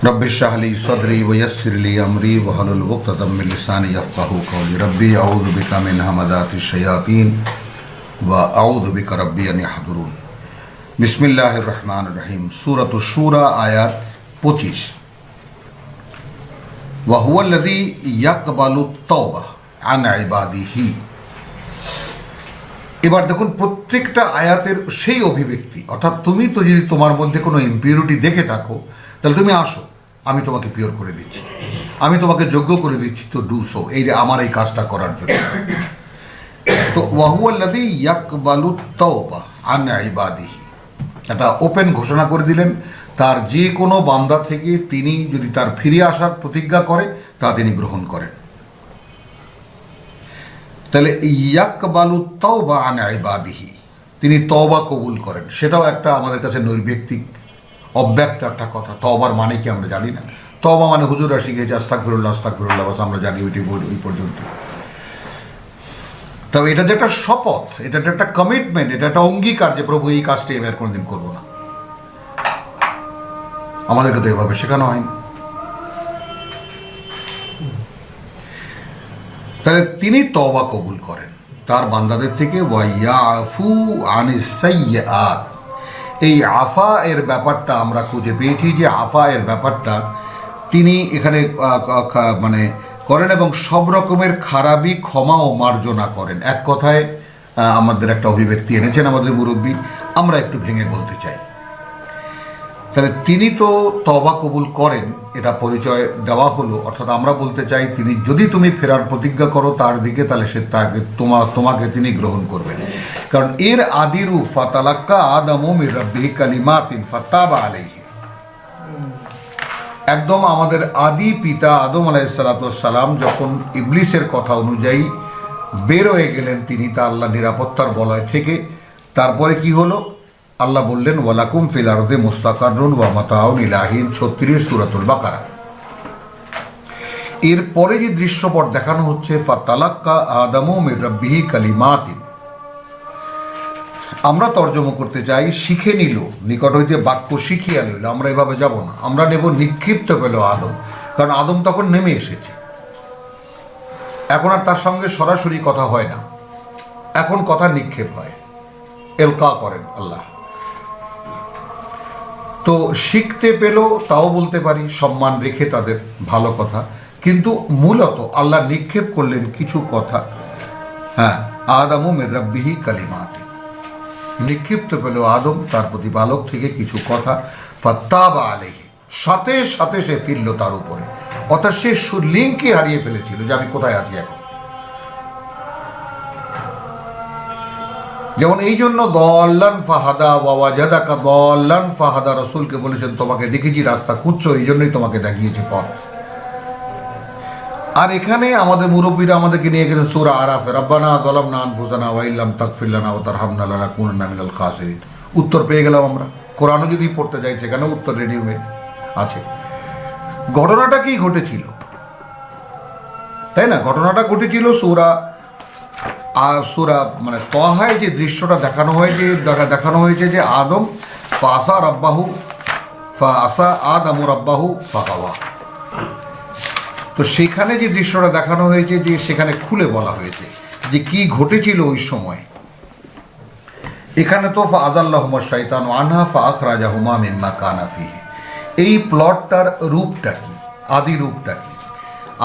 Rabbi इश्रह ली सदरी वयस्सिर ली अमरी वहलुल उक़दतम मिन लिसानी यफ़क़हू क़ौली रब्बी अऊज़ु बिका मिन हमज़ातिश शयातीन व अऊज़ु बिका रब्बी अन यहज़ुरून। बिस्मिल्लाहिर रहमानिर रहीम। सूरतुश शूरा आयात 25। व हुवल्लज़ी याक़बालुत तौबा अन इबादिही। এবার দেখুন প্রত্যেকটা আয়াতের সেই অভিব্যক্তি, অর্থাৎ তুমি তো যদি তোমার মধ্যে কোনো ইম্পিউরিটি দেখে থাকো তাহলে তুমি আসো, আমি তোমাকে পিওর করে দিচ্ছি, আমি তোমাকে যোগ্য করে দিচ্ছি, তো ডু সো, এই যে আমার এই কাজটা করার জন্য। তো ওয়াহুয়াল্লাযী ইয়াকবালুত তাওবা আন ইবাদিহি, এটা ওপেন ঘোষণা করে দিলেন তার যে কোনো বান্দা থেকে তিনি যদি তার ফিরে আসার প্রতিজ্ঞা করে তা তিনি গ্রহণ করেন। তাহলে ইয়াকবালু তাওবা আন ইবাদিহি, তিনি তওবা কবুল করেন, সেটাও একটা আমাদের কাছে নৈর্ব্যক্তিক অব্যক্ত একটা কথা। তওবার মানে কি আমরা জানি না। তওবা মানে হুজুররা শিখেছে আস্তাগফিরুল্লাহ আস্তাগফিরুল্লাহ, বাস আমরা জানি ওই পর্যন্ত। তবে এটা যে একটা শপথ, এটা একটা কমিটমেন্ট, এটা একটা অঙ্গীকার যে প্রভু এই কাজটি এবার কোনোদিন করবো না। আমাদেরকে তো এভাবে শেখানো হয়নি। তাহলে তিনি তওবা কবুল করেন তার বান্দাদের থেকে। ওয়া ইয়াফু আনিস সাইয়্যাত, এই আফা এর ব্যাপারটা আমরা খুঁজে পেয়েছি যে আফা এর ব্যাপারটা তিনি এখানে মানে করেন এবং সব রকমের খারাপই ক্ষমা ও মার্জনা করেন। এক কথায় আমাদের একটা অভিব্যক্তি এনেছেন আমাদের মুরব্বী, আমরা একটু ভেঙে বলতে চাই। তাহলে তিনি তো তওবা কবুল করেন, এটা পরিচয় দেওয়া হলো। অর্থাৎ আমরা বলতে চাই তিনি যদি তুমি ফেরার প্রতিজ্ঞা করো তার দিকে, তাহলে সে তোমাকে তিনি গ্রহণ করবেন। কারণ এর আদিরু ফাতালাক্কা আদামু মির রাব্বিহি কালিমাতিন ফাতাবা আলাইহি, একদম আমাদের আদি পিতা আদম আলাইহিস সালাতু ওয়াস সালাম যখন ইবলিসের কথা অনুযায়ী বের হয়ে গেলেন তিনি তার আল্লাহ নিরাপত্তার বলয় থেকে, তারপরে কি হলো? আল্লাহ বললেন ওয়ালাকুম ফিল আরদি মুস্তাকাররুন ওয়া মাতাউন ইলা হিন, 36 সূরাতুল বাকারা। এরপরে যে দৃশ্যপট দেখানো হচ্ছে ফাতালাক্কা আদামু মির রাব্বিহি কালিমাতিন, আমরা তর্জমা করতে চাই শিখে নিল, নিকট হইতে বাক্য শিখিয়া লইল। আমরা এভাবে যাব না, আমরা নেব নিক্ষিপ্ত পেল আদম, কারণ আদম তখন নেমে এসেছে, এখন আর তার সঙ্গে সরাসরি কথা হয় না, এখন কথা নিক্ষেপ হয়, এলকা করেন আল্লাহ। তো শিখতে পেল তাও বলতে পারি, সম্মান রেখে তাদের ভালো কথা, কিন্তু মূলত আল্লাহ নিক্ষেপ করলেন কিছু কথা। হ্যাঁ, আদামু মির রাব্বিহি কালিমাতিন, নিক্ষিপ্ত পেল আদম তার প্রতিপালক থেকে কিছু কথা। ফাতাবা আলাইহি, সাথে সাথে সে ফিরল তার উপরে। অর্থাৎ সে লিঙ্কই হারিয়ে ফেলেছিল যে আমি কোথায় আছি এখন। যেমন এই জন্য দল্লান ফাহাদা ওয়াজাদাকা দল্লান ফাহাদা, রাসূলকে বলেছেন তোমাকে দেখেছি রাস্তা খুঁজছো, এই জন্যই তোমাকে দেখিয়েছি পথ। আর এখানে আমাদের মুরব্বীরা আমাদেরকে নিয়ে গেছেন সূরা আরাফে, রব্বানা যালামনা আনফুসানা ওয়া ইল্লাম তাগফির লানা ওয়া তারহামনা লানাকুনান্না মিনাল খাসিরিন। উত্তর পেয়ে গেলাম আমরা। কোরআনও যদি পড়তে যাই সেখানে উত্তর রেডিমেড আছে। ঘটনাটা কি ঘটেছিল, তাই না? ঘটনাটা ঘটেছিল সূরা মানে তহায় যে দৃশ্যটা দেখানো হয়েছে যে আদম ফাআসা আদামু রাব্বাহু ফাগাওয়া। তো সেখানে যে দৃশ্যটা দেখানো হয়েছে যে সেখানে খুলে বলা হয়েছে যে কি ঘটেছিল ওই সময়। এখানে তো ফাআযাল্লাহুমা শাইতানু আনহা ফাআখরাজাহুমা মিম্মা কানা ফীহি। এই প্লটটার রূপটা কি, আদি রূপটা কি?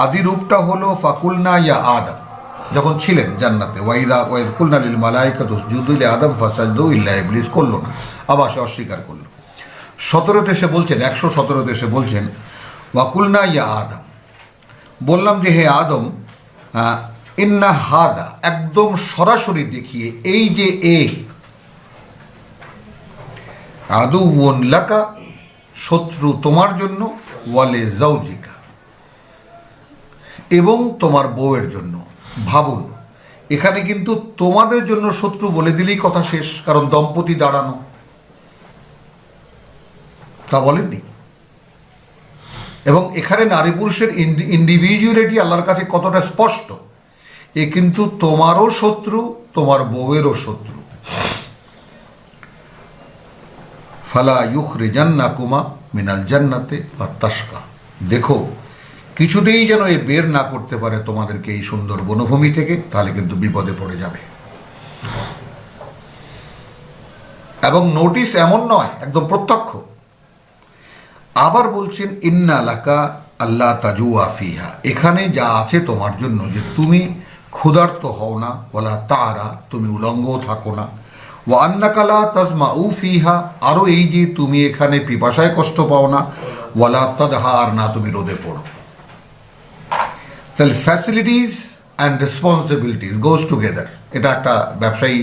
আদি রূপটা হলো ফাকুলনা ইয়া আদম, যখন ছিলেন জান্নাতে, ওয়াইদ কুলনা লিল মালাইকাতি উসজুদু লি আদম ফাসাজদু ইল্লা ইবলিস, করলো না, আবার সে অস্বীকার করলো। 17তে সে বলছেন, 117তে সে বলছেন ওয়াকুলনা ইয়া আদম, বললাম যে হে আদম, ইন্না হাদা, একদম সরাসরি দেখিয়ে এই যে আদুউন লাকা, শত্রু তোমার জন্য, ওয়ালে জাওজিকা, এবং তোমার বউয়ের জন্য। ভাবুন, এখানে কিন্তু তোমাদের জন্য শত্রু বলে দিলেই কথা শেষ, কারণ দম্পতি দাঁড়ানো, তা বলেননি। এবং এখানে নারী পুরুষের ইন্ডিভিজুয়ালিটি আল্লাহর কাছে কতটা স্পষ্ট। এ কিন্তু তোমারও শত্রু, তোমার বউয়েরও শত্রু। ফালা ইউখরিজান্নাকুমা মিনাল জান্নাতে ফাতাশকা, দেখো কিছুতেই যেন এ বের না করতে পারে তোমাদেরকে এই সুন্দর বনভূমি থেকে, তাহলে কিন্তু বিপদে পড়ে যাবে। এবং নোটিশ এমন নয়, একদম প্রত্যক্ষ। আবার বলছেন ইন্না লাকা আল্লাহ তাজুয়া ফিহা, এখানে যা আছে তোমার জন্য, যে তুমি ক্ষুধার্ত হও না, ওয়ালা তারা, তুমি উলঙ্গও থাকো না, ওয়া আন্নাকা লা তাজমাউ ফিহা, আরও এই যে তুমি এখানে পিপাসায় কষ্ট পাও না, ওয়ালা তাদহা, আর না তুমি রোদে পড়ো। তাহলে facilities and responsibilities goes together, এটা একটা ব্যবসায়ী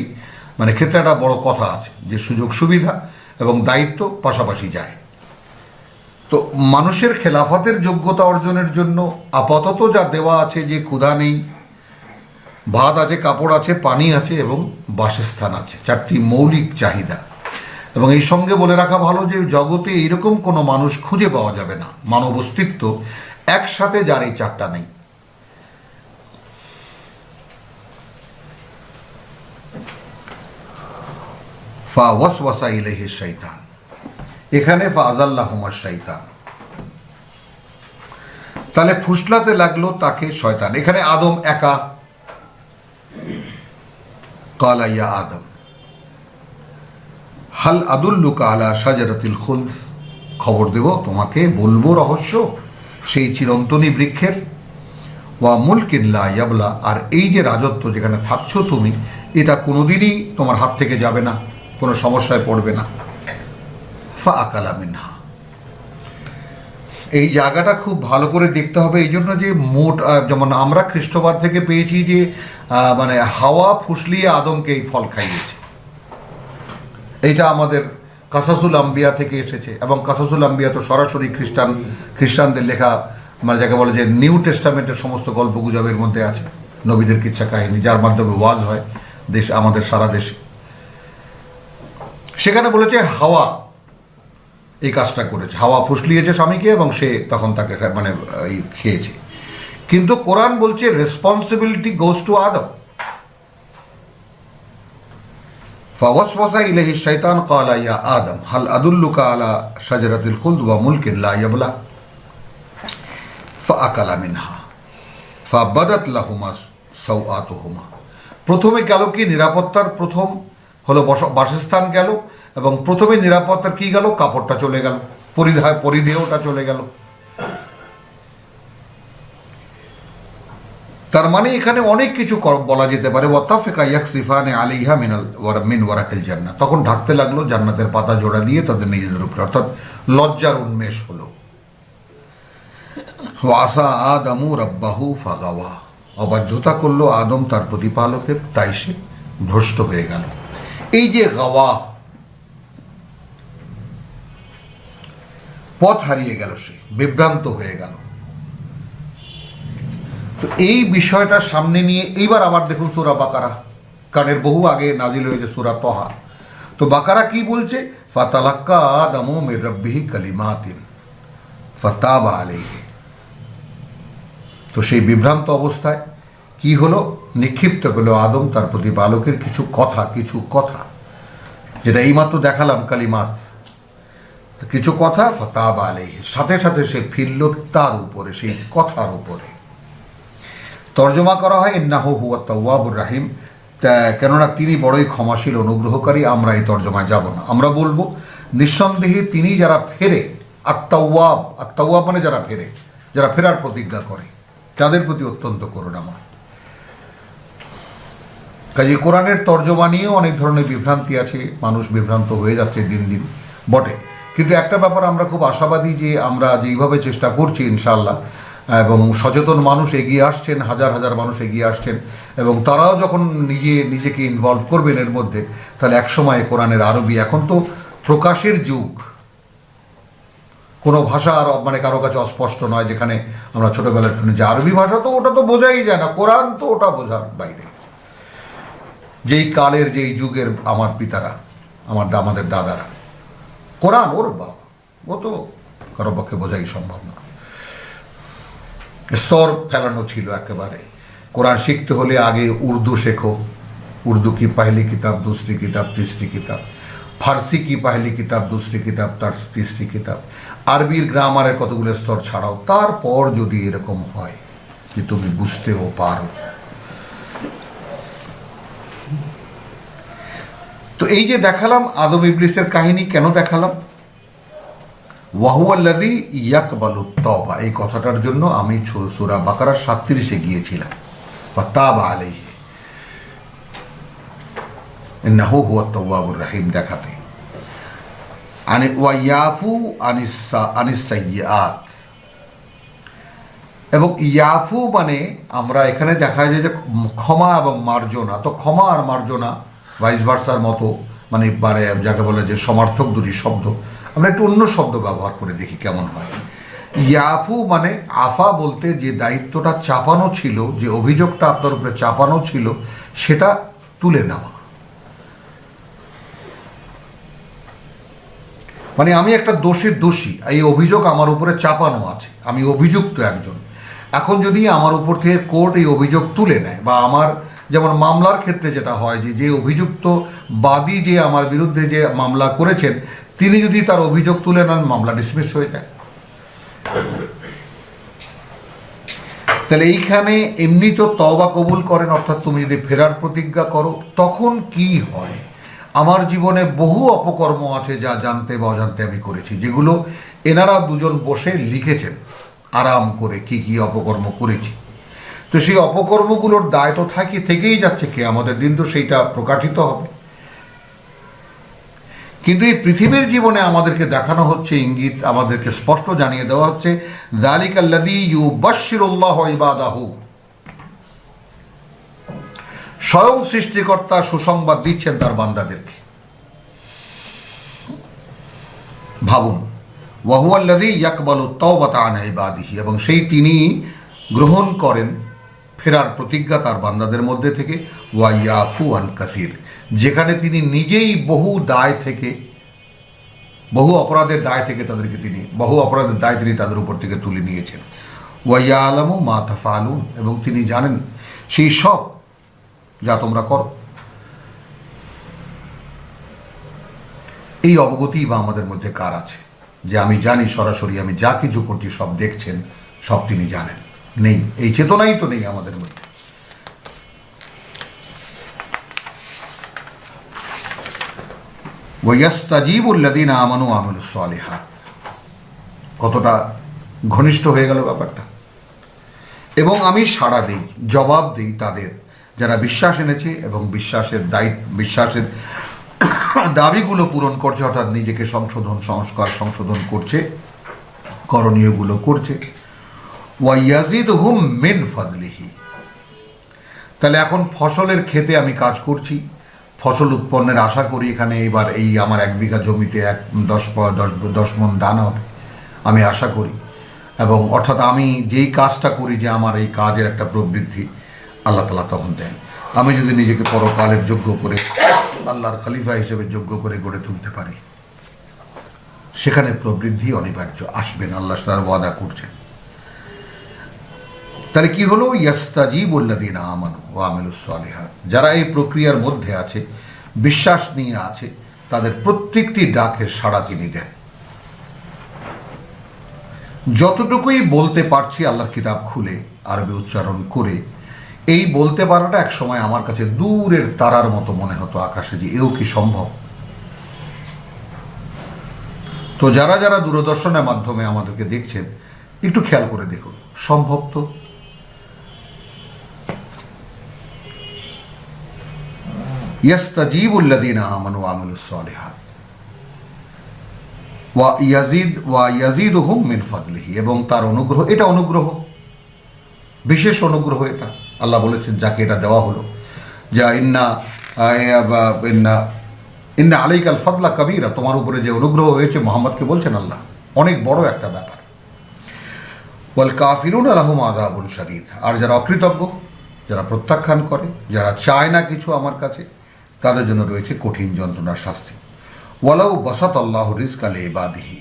মানে ক্ষেত্রে একটা বড় কথা আছে, যে সুযোগ সুবিধা এবং দায়িত্ব পাশাপাশি যায়। তো মানুষের খেলাফতের যোগ্যতা অর্জনের জন্য আপাতত যা দেওয়া আছে, যে ক্ষুধা নেই, ভাত আছে, কাপড় আছে, পানি আছে এবং বাসস্থান আছে, চারটি মৌলিক চাহিদা। এবং এই সঙ্গে বলে রাখা ভালো যে জগতে এইরকম কোনো মানুষ খুঁজে পাওয়া যাবে না, মানব অস্তিত্ব একসাথে যার এই চারটা নেই। ফা ওয়াসওয়াসা ইলাইহি শাইতান, এখানে ফা আযাল্লাহুমা শাইতান, তাহলে ফুসলাতে লাগলো তাকে শয়তান। এখানে আদম একা, ক্বালা ইয়া আদম হাল আদুল্লুকা আলা শাজারাতিল খুলদ, খবর দেব তোমাকে, বলবো রহস্য সেই চিরন্তনী বৃক্ষের, ওয়া মুলকিন লা ইয়াবলা, আর এই যে রাজত্ব যেখানে থাকছো তুমি, এটা কোনোদিনই তোমার হাত থেকে যাবে না, কোনো সমস্যায় পড়বে না। ফা আকালা মিনহা, এই জায়গাটা খুব ভালো করে দেখতে হবে, এই জন্য যে মোট, যেমন আমরা খ্রিস্টবাদ থেকে পেয়েছি যে মানে হাওয়া ফুসলিয়ে আদমকে এই ফল খাইয়েছে, এইটা আমাদের কাসাসুল আম্বিয়া থেকে এসেছে। এবং কাসাসুল আম্বিয়া তো সরাসরি খ্রিস্টানদের লেখা, মানে যাকে বলে যে নিউ টেস্টামেন্টের সমস্ত গল্প গুজবের মধ্যে আছে, নবীদের কিচ্ছা কাহিনী, যার মাধ্যমে ওয়াজ হয় আমাদের সারা দেশে। সেখানে বলেছে হাওয়া এই কাজটা করেছে, হাওয়া ফুসলিয়েছে স্বামীকে এবং সে তখন তাকে মানে খেয়েছে। কিন্তু কোরআন বলছে রেসপন্সিবিলিটি গোজ টু আদম। ফাওয়াসওয়াসা ইলাইহি শাইতান ক্বালা ইয়া আদম হাল আদুল্লুকা আলা শাজারাতিল খুলদ ওয়া মুলকিন লা ইয়াবলা ফাআকালা মিনহা ফাবাদাত লাহুমা সাওআতুহুমা। প্রথমে গেল কি নিরাপত্তার, প্রথম হলো বাসস্থান গেল, এবং প্রথমে নিরাপত্তার কি গেল, কাপড়টা চলে গেল, পরিধেয়টা চলে গেল। তার মানে এখানে অনেক কিছু বলা যেতে পারে। ওয়াতাফিকা ইয়াকসিফানে আলাইহা মিন ওয়ারাকিল জান্নাহ, তখন ঢাকতে লাগলো জান্নাতের পাতা জোড়া দিয়ে তাদের নিজেদের উপরে, অর্থাৎ লজ্জার উন্মেষ হলো। ওয়াসা আদমু রাব্বাহু ফাগাওয়া, অবাধ্যতা করলো আদম তার প্রতিপালকের, তাই সে ভ্রষ্ট হয়ে গেল। এই যে গাওয়া, পথ হারিয়ে গেল, সে বিভ্রান্ত হয়ে গেল। তো এই বিষয়টা সামনে নিয়ে এইবার আবার দেখুন সূরা বাকারা, কারণ এর বহু আগে নাজিল হয়েছে সূরা তহা। তো বাকারা কি বলছে, ফাতালাক্কা আদমু মির রাব্বিহি কালিমাতিন ফাতাবা আলাইহি। তো সেই বিভ্রান্ত অবস্থায় কি হলো, নিক্ষিপ্ত হলো আদম তার প্রতিপালকের কিছু কথা, যেটা এইমাত্র দেখালাম, কালিমাত, কিছু কথা, ফাতাবা আলাইহি, সাথে সাথে সে ফিরল তার উপরে, সেই কথার উপরে। তর্জমা করা হয় ইন্নাহু হুয়া তাওয়াবুর রাহিম, কেননা তিনি বড়ই ক্ষমাশীল অনুগ্রহকারী। আমরা এই তর্জমায় যাব না, আমরা বলবো নিঃসন্দেহে তিনি যারা ফেরে, আত্তাওয়াব মানে যারা ফেরে, যারা ফেরার প্রতিজ্ঞা করে, তাদের প্রতি অত্যন্ত করুণাময়। কাজে কোরআনের তর্জমা নিয়েও অনেক ধরনের বিভ্রান্তি আছে, মানুষ বিভ্রান্ত হয়ে যাচ্ছে দিন দিন বটে। কিন্তু একটা ব্যাপার আমরা খুব আশাবাদী, যে আমরা যেইভাবে চেষ্টা করছি ইনশাআল্লাহ, এবং সচেতন মানুষ এগিয়ে আসছেন, হাজার হাজার মানুষ এগিয়ে আসছেন, এবং তারাও যখন নিজেকে ইনভলভ করবেন এর মধ্যে, তাহলে একসময় কোরআনের আরবি, এখন তো প্রকাশের যুগ, কোনো ভাষা আর মানে কারো কাছে অস্পষ্ট নয়। যেখানে আমরা ছোটবেলায় শুনি যে আরবি ভাষা, তো ওটা তো বোঝাই যায় না, কোরআন তো ওটা বোঝার বাইরে। যেই কালের, যেই যুগের আমার পিতারা, আমাদের দাদারা, কোরআন ওর বাবা, ও তো কারো পক্ষে বোঝাই সম্ভব না, স্তর ফেলানো ছিল একেবারে। কোরআন শিখতে হলে আগে উর্দু শেখো, উর্দু কি পহলি কিতাব, দুসরি কিতাব, তিসরি কিতাব, ফার্সি কি পহলি কিতাব, দুসরি কিতাব, তার তিসরি কিতাব, আরবির গ্রামারের কতগুলো স্তর ছাড়াও, তারপর যদি এরকম হয় যে তুমি বুঝতেও পারো। তো এই যে দেখালাম আদম ইবলিসের কাহিনী, কেন দেখালাম? ওয়াহুয়াল্লাযী ইয়াকবালু তাওবা, এই কথাটার জন্য আমি সূরা বাকারা 37-এ গিয়েছিলাম, ফাতাবা আলাইহি ইন্নাহু হুয়াত তাওয়াবুর রহিম দেখাতে। আনি ওয়া ইয়াফু আনিস সাইয়্যাত, এবং ইয়াফু মানে আমরা এখানে দেখা যায় যে ক্ষমা এবং মার্জনা। তো ক্ষমা আর মার্জনা ভাইস ভার্সার মতো, মানে যাকে বলে যে সমার্থক দুটি শব্দ। আমরা একটু অন্য শব্দ ব্যবহার করে দেখি কেমন হয়। ইয়াফু মানে আফা বলতে যে দায়িত্বটা চাপানো ছিল, যে অভিযোগটা আপনার উপরে চাপানো ছিল, সেটা তুলে নেওয়া। মানে আমি একটা দোষী, এই অভিযোগ আমার উপরে চাপানো আছে, আমি অভিযুক্ত একজন। এখন যদি আমার উপর থেকে কোর্ট এই অভিযোগ তুলে নেয়, বা আমার যেমন মামলার ক্ষেত্রে যেটা হয় যে অভিযুক্ত বাদী যে আমার বিরুদ্ধে যে মামলা করেছেন, তিনি যদি তার অভিযোগ তুলে নেন, মামলা ডিসমিস হয়ে যায়। তাহলে এইখানে এমনি তো তওবা কবুল করেন, অর্থাৎ তুমি যদি ফেরার প্রতিজ্ঞা করো, তখন কি হয়? আমার জীবনে বহু অপকর্ম আছে যা জানতে বা অজান্তে আমি করেছি, যেগুলো এনারা দুজন বসে লিখেছেন আরাম করে কি কি অপকর্ম করেছি। তো সেই অপকর্মগুলোর দায় তো থেকেই যাচ্ছে, কিয়ামতের দিন তো সেইটা প্রকাশিত হবে। কিন্তু এই পৃথিবীর জীবনে আমাদেরকে দেখানো হচ্ছে ইঙ্গিত, আমাদেরকে স্পষ্ট জানিয়ে দেওয়া হচ্ছে, যালিকাল্লাযী ইউবাশশিরুল্লাহু ইবাদাহু, স্বয়ং সৃষ্টিকর্তা সুসংবাদ দিচ্ছেন তার বান্দাদেরকে। ভাবুন, ওয়াহুয়াল্লাযী ইয়াকবালু তাওবাতা আন ইবাদিহি, এবং সেই তিনি গ্রহণ করেন ফেরার প্রতিজ্ঞা তার বান্দাদের মধ্যে থেকে। ওয়া ইয়াফু আন কাসীর, যেখানে তিনি নিজেই বহু অপরাধের দায় থেকে তিনি তাদের উপর থেকে তুলে নিয়েছেন। ওয়া ইয়ালামু মা তাফআলুন, এবং তিনি জানেন সেই সব যা তোমরা করো। এই অবগতি বা আমাদের মধ্যে কার আছে যে আমি জানি সরাসরি আমি যা কিছু করছি সব দেখছেন, সব তিনি জানেন? নেই, এই চেতনাই তো নেই আমাদের মধ্যে। ওয়াস্তাজিবুল্লাযীনা আমানু ওয়া আমিলুস সালিহাত, কতটা ঘনিষ্ঠ হয়ে গেল ব্যাপারটা। এবং আমি সাড়া দেই, জবাব দিই তাদের যারা বিশ্বাস এনেছে এবং বিশ্বাসের দাবিগুলো পূরণ করছে, অর্থাৎ নিজেকে সংশোধন করছে, করণীয়গুলো করছে। ওয়া ইয়াজিদুহুম মিন ফাদলিহি, তাহলে এখন ফসলের ক্ষেতে আমি কাজ করছি, ফসল উৎপন্নের আশা করি এখানে এবার এই আমার 1 বিঘা জমিতে 10 মণ ধান হবে, আমি আশা করি। এবং অর্থাৎ আমি যেই কাজটা করি, যে আমার এই কাজের একটা প্রবৃদ্ধি আল্লাহ তাআলা তখন দেন। আমি যদি নিজেকে পরকালের যোগ্য করে, আল্লাহর খলিফা হিসেবে যোগ্য করে গড়ে তুলতে পারি, সেখানে প্রবৃদ্ধি অনিবার্য আসবেন, আল্লাহ তার ওয়াদা করছেন। তাহলে কি হলো? ইয়াস্তাজিবুল্লাযীনা আমানু ওয়া আমিলুস সালিহাত, যারা এই প্রক্রিয়ার মধ্যে আছে, বিশ্বাস নিয়ে আছে, তাদের প্রত্যেকটি ডাকের সাড়া তিনি দেন। যতটুকুই বলতে পারছি আল্লাহর কিতাব খুলে আরবি উচ্চারণ করে, এই বলতে পারাটা এক সময় আমার কাছে দূরের তারার মতো মনে হতো আকাশে, যে এও কি সম্ভব? তো যারা যারা দূরদর্শনের মাধ্যমে আমাদেরকে দেখছেন, একটু খেয়াল করে দেখুন, সম্ভব তো? ইয়াস্তাজিবুল্লাযীনা আমানু ওয়া আমিলুস সালিহাত ওয়া ইয়াজিদুহুম মিন ফাদলিহি, এবং তার অনুগ্রহ, এটা অনুগ্রহ, বিশেষ অনুগ্রহ এটা। আল্লাহ বলেছেন যাকে এটা দেওয়া হলো, যা ইন্না আলাইকাল ফাদলা কাবীরা, তোমার উপরে যে অনুগ্রহ হয়েছে, মুহাম্মদকে বলছেন আল্লাহ, অনেক বড় একটা ব্যাপার। ওয়াল কাফিরুনা লাহুম আযাবুন শাদীদ, আর যারা অকৃতজ্ঞ, যারা প্রত্যাখ্যান করে, যারা চায় না কিছু আমার কাছে, তাদের জন্য রয়েছে কঠিন যন্ত্রণার শাস্তি। ওয়ালাউ বাসাতাল্লাহু রিজকা লিইবাদিহি,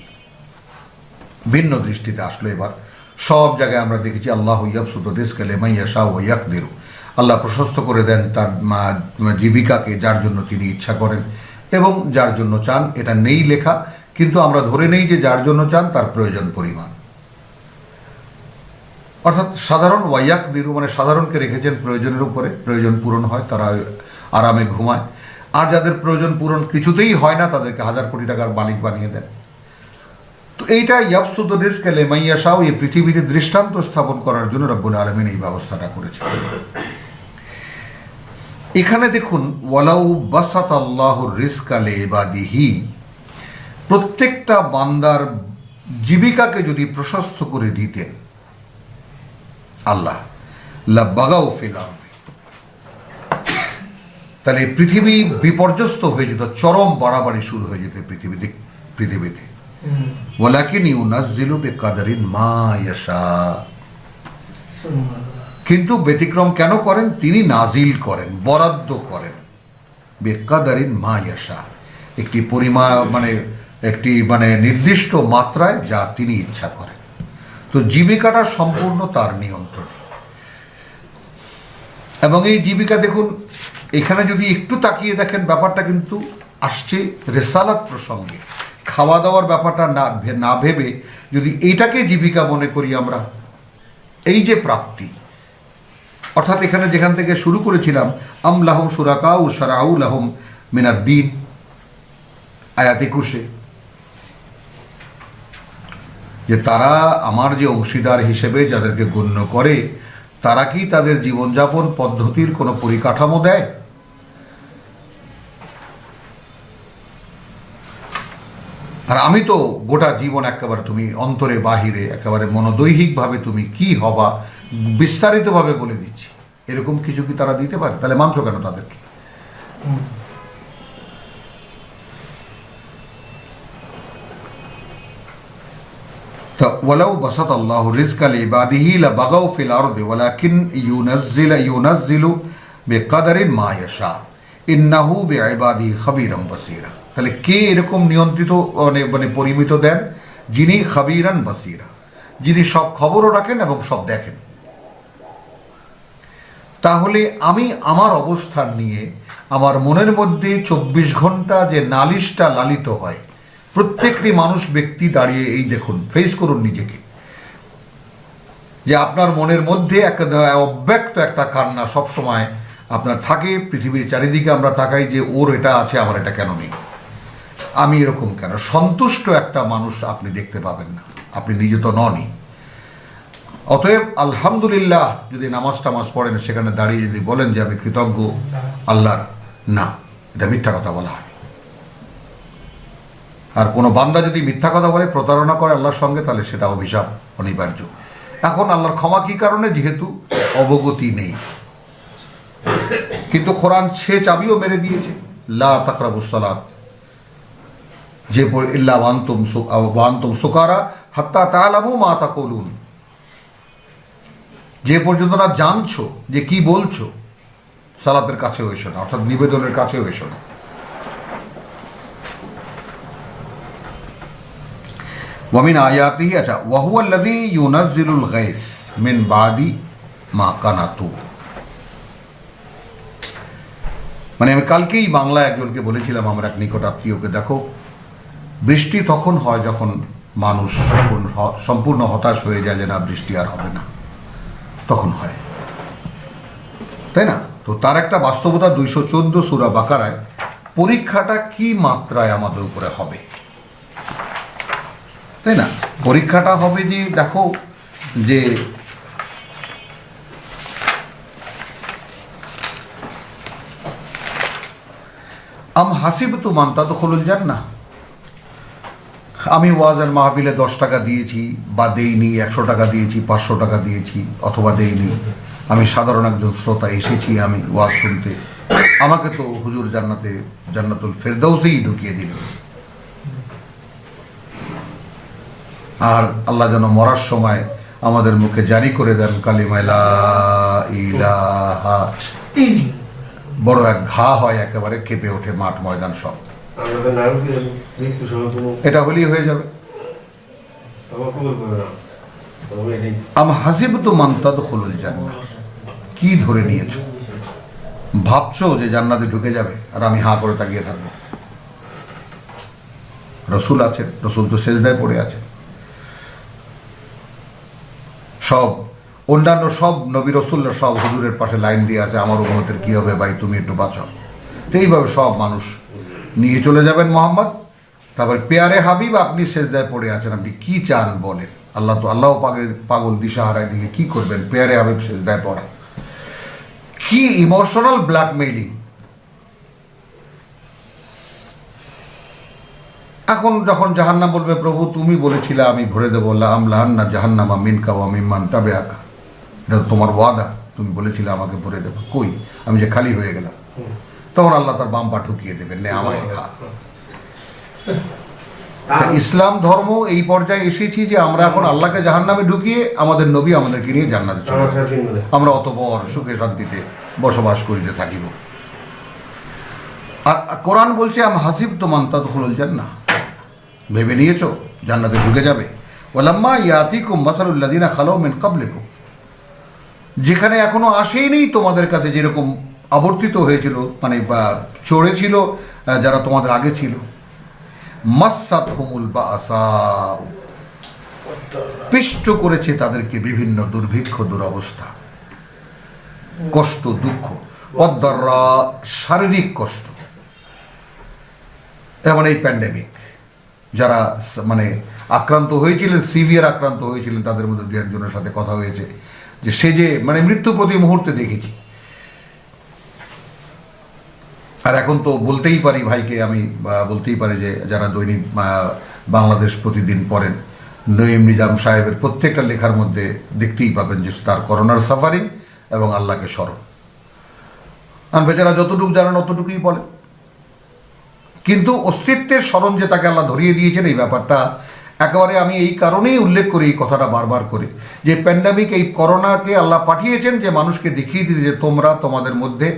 ভিন্ন দৃষ্টিতে আসলো এবার। সব জায়গায় আমরা দেখেছি আল্লাহু ইয়াবসুতু রিজকা লিমান ইয়াশাউ ওয়া ইয়াকদিরু, আল্লাহ প্রশস্ত করে দেন তার জীবিকাকে যার জন্য তিনি ইচ্ছা করেন, এবং যার জন্য চান এটা নেই লেখা, কিন্তু আমরা ধরে নেই যে যার জন্য চান তার প্রয়োজন পরিমাণ, অর্থাৎ সাধারণ ওয়াইয়াক দিরু মানে সাধারণকে রেখেছেন প্রয়োজনের উপরে, প্রয়োজন পূরণ হয় তারা আরামে ঘুমায়, আর যাদের প্রয়োজন পূরণ কিছুতেই হয় না তাদেরকে 1000 কোটি টাকার মালিক বানিয়ে দেন। তো এইটা ইয়াবসুতু রিজকা লিমান ইয়াশাউ, এই পৃথিবীতে দৃষ্টান্ত স্থাপন করার জন্য রব্বুল আলামিন এই ব্যবস্থাটা করেছেন। এখানে দেখুন ওয়ালাউ বাসাতাল্লাহুর রিজকা লিইবাদিহি, প্রত্যেকটা বান্দার জীবিকাকে যদি প্রশস্ত করে দিতেন আল্লাহ, লাবাগাউ ফিল আরদি, তাহলে পৃথিবী বিপর্যস্ত হয়ে যেত, চরম বাড়াবাড়ি শুরু হয়ে যেত পৃথিবীতে। ওয়ালাকিন ইউনাজ্জিলু বিকাদারিন মা ইয়াশা, কিন্তু ব্যতিক্রম কেন করেন? তিনি নাজিল করেন, বরাদ্দ করেন, বিকাদারিন মা ইয়াশা, একটি পরিমাণ একটি নির্দিষ্ট মাত্রায় যা তিনি ইচ্ছা করেন। তো জীবিকাটা সম্পূর্ণ তার নিয়ন্ত্রণে, এবং এই জীবিকা দেখুন এখানে যদি একটু তাকিয়ে দেখেন ব্যাপারটা কিন্তু আসছে রেসালাত প্রসঙ্গে। খাওয়া দাওয়ার ব্যাপারটা না ভেবে যদি এইটাকে জীবিকা মনে করি আমরা, এই যে প্রাপ্তি, অর্থাৎ এখানে যেখান থেকে শুরু করেছিলাম আম লাহুম শুরাকাউ শারাউ লাহুম মিনাদ-দ্বীন, আয়াত 21, যে তারা আমার যে অংশীদার হিসেবে যাদেরকে গণ্য করে তারা কি তাদের জীবনযাপন পদ্ধতির কোনো পরিকাঠামো দেয়? আর আমি তো গোটা জীবন একেবারে তুমি অন্তরে বাহিরে একেবারে মনোদৈহিকভাবে তুমি কি হবা বিস্তারিতভাবে বলে দিচ্ছি, এরকম কিছু কি তারা দিতে পারে? তাহলে মানছো কেন তাদেরকে? ওয়ালাউ বাসাতাল্লাহু রিজকা লিইবাদিহি লাবাগাউ ফিল আরদি ওয়ালাকিন ইউনাজ্জিলু বিকাদারিন মা ইয়াশা ইন্নাহু বিইবাদিহি খাবীরান বাসীরা। তাহলে কে এরকম নিয়ন্ত্রিত পরিমিত দেন? যিনি খাবীরান বাসীরা, যিনি সব খবরও রাখেন এবং সব দেখেন। তাহলে আমি আমার অবস্থান নিয়ে আমার মনের মধ্যে 24 ঘন্টা যে নালিশটা লালিত হয়, প্রত্যেকটি মানুষ ব্যক্তি দাঁড়িয়ে এই দেখুন, ফেস করুন নিজেকে, যে আপনার মনের মধ্যে একটা অব্যক্ত একটা কান্না সবসময় আপনার থাকে। পৃথিবীর চারিদিকে আমরা তাকাই যে ওর এটা আছে, আমার এটা কেন নেই, আমি এরকম কেন? সন্তুষ্ট একটা মানুষ আপনি দেখতে পাবেন না, আপনি নিজে তো ননই। অতএব আলহামদুলিল্লাহ যদি নামাজ টামাজ পড়েন, সেখানে দাঁড়িয়ে যদি বলেন যে আমি কৃতজ্ঞ আল্লাহর, না, এটা মিথ্যা কথা বলা হয়। আর কোনো বান্দা যদি মিথ্যা কথা বলে, প্রতারণা করে আল্লাহর সঙ্গে, তাহলে সেটা অভিশাপ অনিবার্য। এখন আল্লাহর ক্ষমা কি কারণে? যেহেতু অবগতি নেই। কিন্তু কোরআন সে চাবিও মেরে দিয়েছে, লা তাকরাবুস সালাত, যে ইল্লা ওয়া আনতুম সুকারা হাত্তা তা'লামু মা তাকুলুন, যে পর্যন্ত না জানছো যে কি বলছো, সালাতের কাছেও এসো না, অর্থাৎ নিবেদনের কাছেও এসো না। ওয়ামিন আয়াতিহি, আচ্ছা, ওয়াহুয়াল্লাযী ইউনাজ্জিলুল গায়স মিন বাদি মা কানাতু। আমি কালকেই বাংলা একজনকে বলেছিলাম, আমার এক নিকট আত্মীয়কে, দেখো বৃষ্টি তখন হয় যখন মানুষ সম্পূর্ণ হতাশ হয়ে যায় যে না বৃষ্টি আর হবে না, তখন হয়, তাই না? তো তার একটা বাস্তবতা 214 সূরা বাকারায়, পরীক্ষাটা কি মাত্রায় আমাদের উপরে হবে, তাই না? পরীক্ষাটা হবে যে দেখো যে আম হাসিবতুম আন তাদখুলুল জান্নাহ, আমি ওয়াজের মাহফিলে 10 টাকা দিয়েছি বা দেইনি, 100 টাকা দিয়েছি, 500 টাকা দিয়েছি অথবা দেইনি, আমি সাধারণ একজন শ্রোতা, এসেছি আমি ওয়াজ শুনতে, আমাকে তো হুজুর জান্নাতুল ফেরদাউসেই ঢুকিয়ে দিল। আর আল্লাহ যেন মরার সময় আমাদের মুখে জারি করে দেন কালিমা লা ইলাহা, বড় এক ঘা হয়, একেবারে কেঁপে ওঠে মাঠ ময়দান সব। এটা হলেই হয়ে যাবে। আম হাসিবতুম আন তাদখুলুল জান্নাহ, কি ধরে নিয়েছো? ভাবছো যে জান্নাতে ঢুকে যাবে আর আমি হাঁ করে তাকিয়ে থাকবো? রসুল আছেন, রসুল তো সেজদায় পড়ে আছেন। সব অন্যান্য সব নবী রসুল্লা সব হুজুরের পাশে লাইন দিয়ে আছে, আমার উম্মতের কি হবে ভাই, তুমি একটু বাঁচাও। তো এইভাবে সব মানুষ নিয়ে চলে যাবেন মোহাম্মদ। তারপর পেয়ারে হাবিব আপনি সেজদায় পড়ে আছেন, আপনি কি চান বলেন। আল্লাহ তো আল্লাহ পাগল দিশাহারায় দিকে কি করবেন, পেয়ারে হাবিব সেজদায় পড়া। কি ইমোশনাল ব্ল্যাকমেইলিং। এখন যখন জাহান্নাম বলবে, প্রভু তুমি বলেছিলে আমি ভরে দেবো, লাহান্না জাহান্নামা মিনকা ওয়া মিম্মান তাবিআকা, এটা তোমার ওয়াদা, তুমি বলেছিলে আমাকে ভরে দেবো, কই আমি যে খালি হয়ে গেলাম। তখন আল্লাহ তার বাম পা ঢুকিয়ে দেবেন, নে আমায় খা। ইসলাম ধর্ম এই পর্যায়ে এসেছি যে আমরা এখন আল্লাহকে জাহান্নামে ঢুকিয়ে আমাদের নবী আমাদেরকে নিয়ে জান্নাতে চলে যাবে, আমরা অতঃপর সুখে শান্তিতে বসবাস করিতে থাকিব। আর কোরআন বলছে আম হাসিবতুম আন তাদখুলুল জান্নাহ, ভেবে নিয়েছো জান্নাতে ঢুকে যাবে। ওয়ালাম্মা ইয়াতিকুম মাসালুল লাযিনা খালাউ মিন ক্বাবলিকুম, যেখানে এখনো আসেইনি তোমাদের কাছে, যেরকম আবর্তিত হয়েছিল মানে বা চড়েছিল যারা তোমাদের আগে ছিল। মাসসাতহুমুল বাসা, পিষ্ট করেছে তাদেরকে বিভিন্ন দুর্ভিক্ষ, দুরবস্থা, কষ্ট, দুঃখ, ওয়াদ-দাররা, শারীরিক কষ্ট। যেমন এই প্যান্ডেমিক, যারা মানে আক্রান্ত হয়েছিলেন, সিভিয়ার আক্রান্ত হয়েছিলেন, তাদের মধ্যে দু একজনের সাথে কথা হয়েছে যে সে যে মানে মৃত্যু প্রতি মুহূর্তে দেখেছি। আর এখন তো বলতেই পারি ভাইকে, আমি বলতেই পারি যে যারা দৈনিক বাংলাদেশ প্রতিদিন পড়েন, নঈম নিজাম সাহেবের প্রত্যেকটা লেখার মধ্যে দেখতেই পাবেন যে তার করোনার সাফারিং এবং আল্লাহকে স্মরণ। আর বেচারা যতটুকু জানেন অতটুকুই বলেন, কিন্তু অস্তিত্বের স্মরণ যে তাকে আল্লাহ ধরিয়ে দিয়েছেন, এই ব্যাপারটা একেবারে আমি এই কারণেই উল্লেখ করি, এই কথাটা বারবার করে, যে প্যান্ডামিক, এই করোনাকে আল্লাহ পাঠিয়েছেন যে মানুষকে দেখিয়ে দিতে যে তোমরা, তোমাদের মধ্যে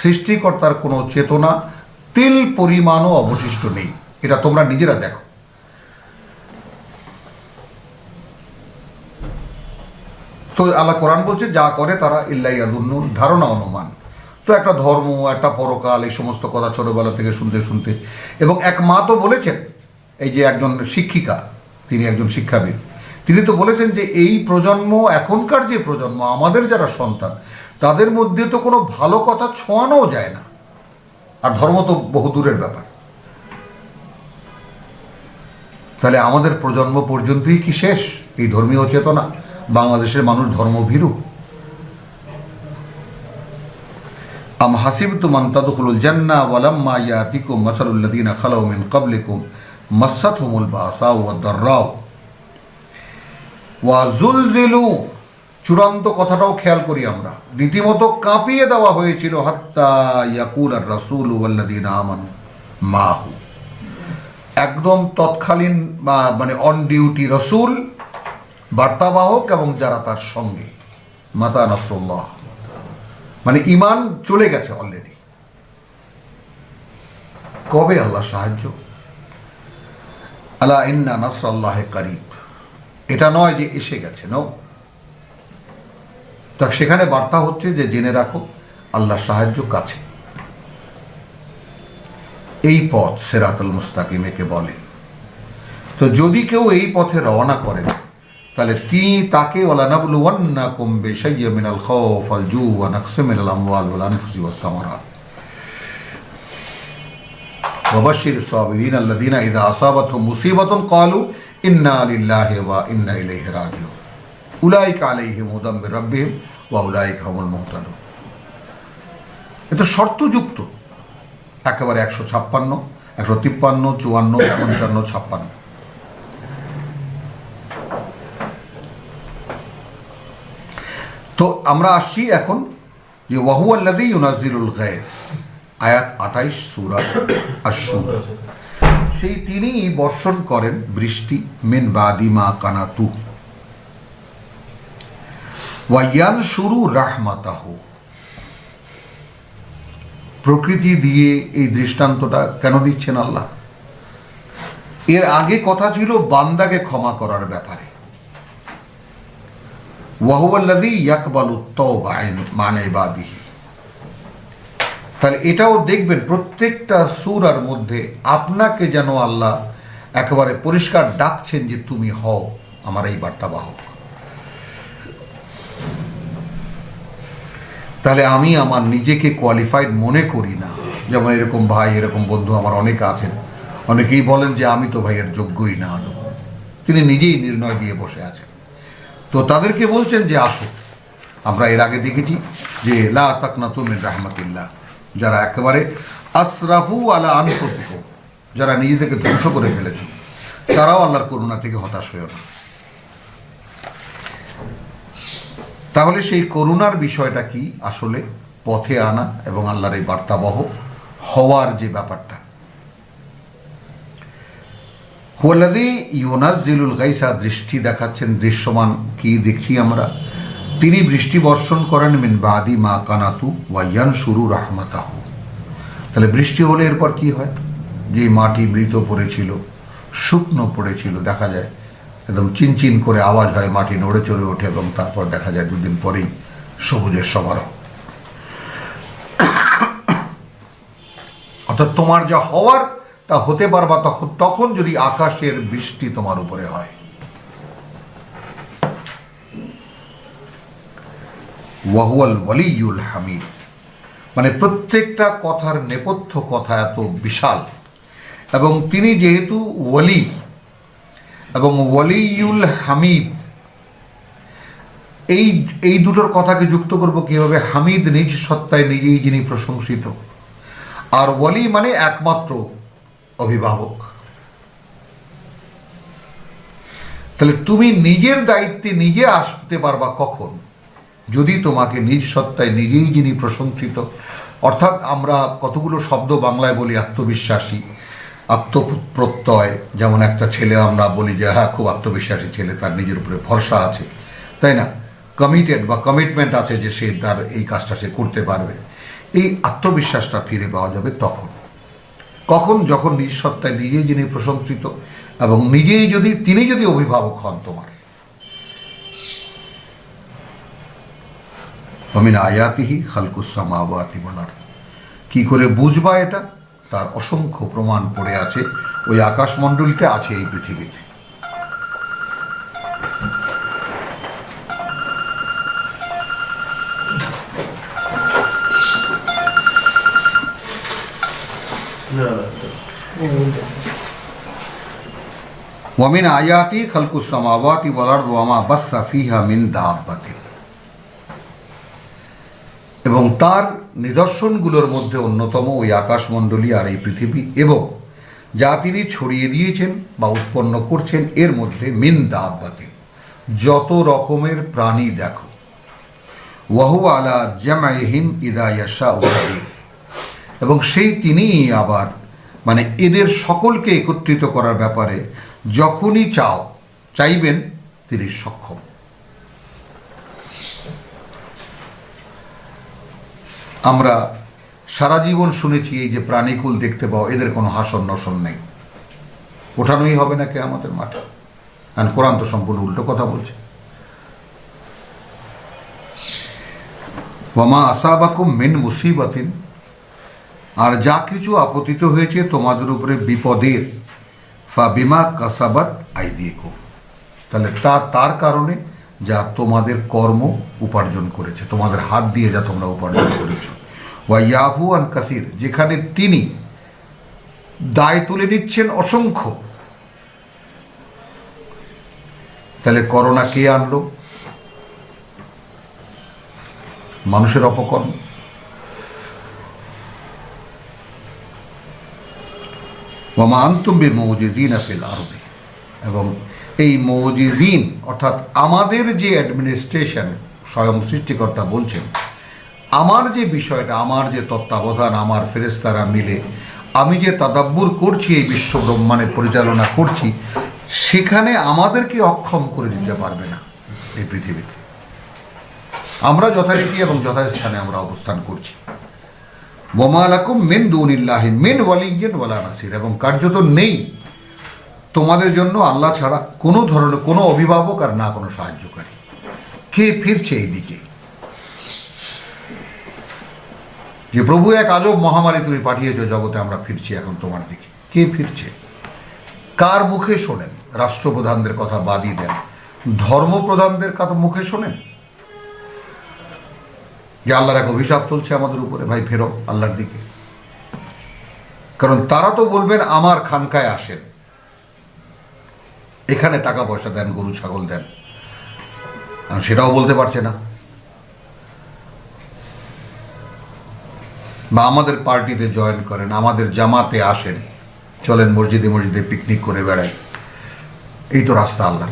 সৃষ্টিকর্তার কোনো চেতনা তিল পরিমাণও অবশিষ্ট নেই, এটা তোমরা নিজেরা দেখো। তো আল্লাহ কোরআন বলছে যা করে তারা ইল্লা ইয়াযুন্নুন, ধারণা অনুমান। তো একটা ধর্ম, একটা পরকাল, এই সমস্ত কথা ছোটবেলা থেকে শুনতে শুনতে, এবং এক মা তো বলেছেন, এই যে একজন শিক্ষিকা, তিনি একজন শিক্ষাবিদ, তিনি তো বলেছেন যে এই প্রজন্ম, এখনকার যে প্রজন্ম, আমাদের যারা সন্তান, তাদের মধ্যে তো কোনো ভালো কথা ছোঁয়ানোও যায় না, আর ধর্ম তো বহু দূরের ব্যাপার। তাহলে আমাদের প্রজন্ম পর্যন্তই কি শেষ এই ধর্মীয় চেতনা? বাংলাদেশের মানুষ ধর্মভীরু। আম হাসিবতুম আন তাদখুলুল জান্নাহ ওয়ালাম্মা ইয়াতিকুম মাসালুল লাযিনা খালাউ মিন ক্বাবলিকুম মাসসাতহুমুল বাসাউ ওয়াদ-দাররাউ ওয়া যুলজিলু, চূড়ান্ত কথাটাও খেয়াল করি আমরা, রীতিমতো কাঁপিয়ে দেওয়া হয়েছিল, হাত্তা ইয়াকুলার রাসূলু ওয়াল্লাযিনা আমানু মাহু, একদম তৎকালীন মানে অন ডিউটি রসুল, বার্তাবাহক এবং যারা তার সঙ্গে, মাতা নাসরুল্লাহ, মানে ইমান চলে গেছে অলরেডি। কবে আল্লাহ সাহায্য? আলা ইন্না নাসরাল্লাহি কারীব, এটা নয় যে এসে গেছে, নাও। তা সেখানে বার্তা হচ্ছে যে জেনে রাখো আল্লাহর সাহায্য কাছে। এই পথ সিরাতুল মুস্তাকিম একে বলে। তো যদি কেউ এই পথে রওনা করেন, তাহলে তাকে ওয়ালানাবলুওয়ান্নাকুম বিশাইয়্যিন মিনাল খাউফ ওয়াল জু' ওয়া নাকসিম মিনাল আমওয়াল ওয়াল আনফুসি ওয়াস সামারাত ওয়া বাশশিরিস সাবিরিন আল্লাযীনা ইযা আসাবাতহুম মুসিবাতুন ক্বালু ইন্না লিল্লাহি ওয়া ইন্না ইলাইহি রাজিউন উলাইকা আলাইহিম হুদাম মির রাব্বিহিম ওয়া উলাইকা হুমুল মুহতাদুন। এটা শর্তযুক্ত একেবারে 156, 153, 54, 55, 56। তো আমরা আসছি এখন যে ওয়াহুয়াল্লাযী ইউনাজ্জিলুল গায়স, আয়াত 28 সূরা আশ-শূরা। সেই তিনিই বর্ষণ করেন বৃষ্টি, মিন বাদি মা কানাতু ওয়া ইয়ানশুরু রাহমাতাহু। প্রকৃতি দিয়ে এই দৃষ্টান্তটা কেন দিচ্ছেন আল্লাহ? এর আগে কথা ছিল বান্দাকে ক্ষমা করার ব্যাপারে, ওয়াহুয়াল্লাযী ইয়াকবালুত তাওবা মান ইবাদিহি। তাহলে এটাও দেখবেন প্রত্যেকটা সূরার মধ্যে আপনাকে যেন আল্লাহ একেবারে পরিষ্কার ডাকছেন যে তুমি হও আমার এই বার্তাবাহক। তাহলে আমি আমার নিজেকে কোয়ালিফাইড মনে করি না। যেমন এরকম ভাই, এরকম বন্ধু আমার অনেক আছেন, অনেকেই বলেন যে আমি তো ভাইয়ের যোগ্যই না আদৌ। তিনি নিজেই নির্ণয় দিয়ে বসে আছেন। তো তাদেরকে বলছেন যে আসো, আমরা এর আগে দেখেছি যে লা তাকনাতু মিন রাহমাতিল্লাহ, যারা একেবারে আসরাফু আলা আনফুসিকুম, যারা নিজেদেরকে ধ্বংস করে ফেলেছে, তারাও আল্লাহর করুণা থেকে হতাশ হয়েও না। তাহলে সেই করুণার বিষয়টা কি? আসলে পথে আনা এবং আল্লাহর এই বার্তাবহ হওয়ার যে ব্যাপারটা। হুয়াল্লাযী ইউনাজ্জিলুল গাইসা, দৃষ্টি দেখাচ্ছেন, দৃশ্যমান কি দেখছি আমরা, তিনি বৃষ্টি বর্ষণ করেন মিন বাদি মা কানাতু ওয়া ইয়ানশুরু রাহমাতাহু। তাহলে বৃষ্টি হলে এরপর কি হয়? যে মাটি মৃত পড়েছিল, শুকনো পড়েছিল, দেখা যায় একদম চিনচিন করে আওয়াজ হয়, মাটি নড়ে চড়ে ওঠে এবং তারপর দেখা যায় দুদিন পরেই সবুজের সমারোহ। অর্থাৎ তোমার যা হওয়ার তা হতে পারবা তখন যদি আকাশের বৃষ্টি তোমার উপরে হয়। ওয়াহুয়াল ওয়ালিয়ুল হামিদ, মানে প্রত্যেকটা কথার নেপথ্য কথা এত বিশাল, এবং তিনি যেহেতু ওয়ালি এবং ওয়ালিয়ুল হামিদ, এই দুটোর কথাকে যুক্ত করব কিভাবে? হামিদ নিজ সত্তায় নিজেই যিনি প্রশংসিত, আর ওয়ালি মানে একমাত্র অভিভাবক। তাহলে তুমি নিজের দায়িত্বে নিজে আসতে পারবা কখন? যদি তোমাকে নিজ সত্তায় নিজেই যিনি প্রশংসিত, অর্থাৎ আমরা কতগুলো শব্দ বাংলায় বলি, আত্মবিশ্বাসী, আত্মপ্রত্যয়। যেমন একটা ছেলে আমরা বলি যে হ্যাঁ খুব আত্মবিশ্বাসী ছেলে, তার নিজের উপরে ভরসা আছে, তাই না? কমিটেড বা কমিটমেন্ট আছে যে সে তার এই কাজটা সে করতে পারবে। এই আত্মবিশ্বাসটা ফিরে পাওয়া যাবে কখন? যখন নিজ সত্তায় নিজেই যিনি প্রশংসিত এবং তিনি যদি অভিভাবক হন তোমার। ওমিন আয়াতিহি খালকুস সামাওয়াতি ওয়াল আরদ। কি করে বুঝবা এটা? তার অসংখ্য প্রমাণ পড়ে আছে ওই আকাশমণ্ডলীতে, আছে এই পৃথিবীতে। ওয়ামিন আয়াতি খালকুস সামাওয়াতি ওয়াল আরদ ওয়া মা বাসসা ফিহা মিন দাব্বাতিন, এবং তার নিদর্শনগুলোর মধ্যে অন্যতম ওই আকাশমণ্ডলী আর এই পৃথিবী, এবং যা তিনি ছড়িয়ে দিয়েছেন বা উৎপন্ন করছেন এর মধ্যে মিন দাব্বাতিন, যত রকমের প্রাণী দেখো। ওয়াহু আলা জামাইহিম ইদা ইয়াশাউ কাদির, এবং সেই তিনিই আবার মানে এদের সকলকে একত্রিত করার ব্যাপারে যখনই চাইবেন তিনি সক্ষম। আমরা সারা জীবন শুনেছি এই যে প্রাণীকুল দেখতে পাও, এদের কোনো হাসন নসন নেই, ওঠানোই হবে না কিয়ামতের মাঠে। আর কোরআন তো সম্পূর্ণ উল্টো কথা বলছে। ওয়ামা আসাবাকুম মিন মুসিবাতিন, আর যা কিছু আপতিত হয়েছে তোমাদের উপরে বিপদের, ফা বিমা কাসাবাত আইদিকুম, তাহলে তার কারণে যা তোমাদের কর্ম উপার্জন করেছে, তোমাদের হাত দিয়ে যা তোমরা উপার্জন করেছ। ওয়া ইয়াফু আন কাসির, যেখানে তিনি দায় তুলে নিচ্ছেন অসংখ্য। তাহলে করোনা কে আনলো? মানুষের অপকর্ম। ওয়া মা আনতুম বিমুজিজিনা ফিল আরদি, এবং এই মুজিজিন অর্থাৎ আমাদের যে অ্যাডমিনিস্ট্রেশন, স্বয়ং সৃষ্টিকর্তা বলছেন আমার যে বিষয়টা, আমার যে তত্ত্বাবধান, আমার ফেরেশতারা মিলে আমি যে তাদাব্বুর করছি, এই বিশ্ব ব্রহ্মাণ্ডের পরিচালনা করছি, সেখানে আমাদেরকে অক্ষম করে দিতে পারবে না এই পৃথিবীতে। আমরা যথারীতি এবং যথাস্থানে আমরা অবস্থান করছি। ওয়ামা লাকুম মিন দুনিল্লাহি মিন ওয়ালিয়্যিন ওয়ালা নাসির, এবং কার্যত নেই তোমাদের জন্য আল্লাহ ছাড়া কোনো ধরনের কোনো অভিভাবক আর না কোনো সাহায্যকারী। কে ফিরছে এই দিকে? যে প্রভু এক আজব মহামারী তুমি পাঠিয়েছো জগতে, আমরা ফিরছি এখন তোমার দিকে। কে ফিরছে? কার মুখে শোনেন? রাষ্ট্রপ্রধানদের কথা বাদই দেন, ধর্মপ্রধানদের কথা মুখে শোনেন যে আল্লাহর এক অভিশাপ চলছে আমাদের উপরে, ভাই ফেরো আল্লাহর দিকে। কারণ তারা তো বলবেন আমার খানকায় আসেন, এখানে টাকা পয়সা দেন, গরু ছাগল দেন, সেটাও বলতে পারছে না। বা আমাদের পার্টিতে জয়েন করেন, আমাদের জামাতে আসেন, চলেন মসজিদে মসজিদে পিকনিক করে বেড়াই, এই তো রাস্তা আল্লাহ।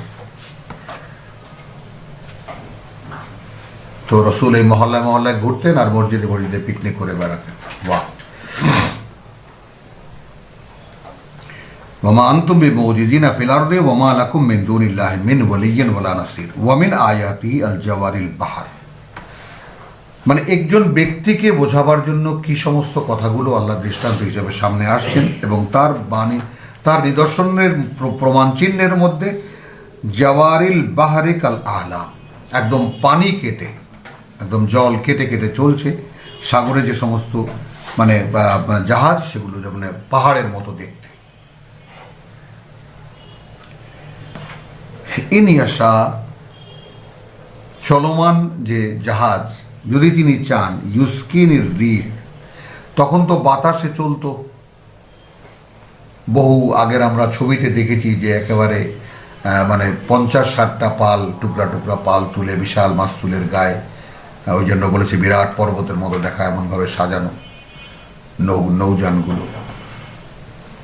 তো রসুল এই মহল্লায় মহল্লায় ঘুরতেন আর মসজিদে মসজিদে পিকনিক করে বেড়াতেন। বাহ। ওমা আনতুম বিমুজিজিনা ফিল আরদি ওমা লাকুম মিন দুনিল্লাহি মিন ওয়ালিয়্যিন ওয়ালা নাসির ওয়া মিন আয়াতি আল জাওয়ারিল বাহর। মানে একজন ব্যক্তিকে বোঝাবার জন্য কি সমস্ত কথাগুলো আল্লাহ দৃষ্টান্ত হিসেবে সামনে আসছেন, এবং তার বাণী, তার নিদর্শনের প্রমাণ চিহ্নের মধ্যে জাওয়ারিল বাহরি কাল আলাম, একদম পানি কেটে, একদম জল কেটে কেটে চলছে সাগরে যে সমস্ত মানে জাহাজ, সেগুলো মানে পাহাড়ের মতো দেখতে। ইনিয়াশা, চলমান যে জাহাজ, যদি তিনি চান ইউস্কিনির রিহ, তখন তো বাতাসে চলতো। বহু আগের আমরা ছবিতে দেখেছি যে একেবারে মানে 50-60টা পাল, টুকরা টুকরা পাল তুলে বিশাল মাস্তুলের গায়ে, ওই জন্য বলেছি বিরাট পর্বতের মতো দেখা, এমনভাবে সাজানো নৌযানগুলো।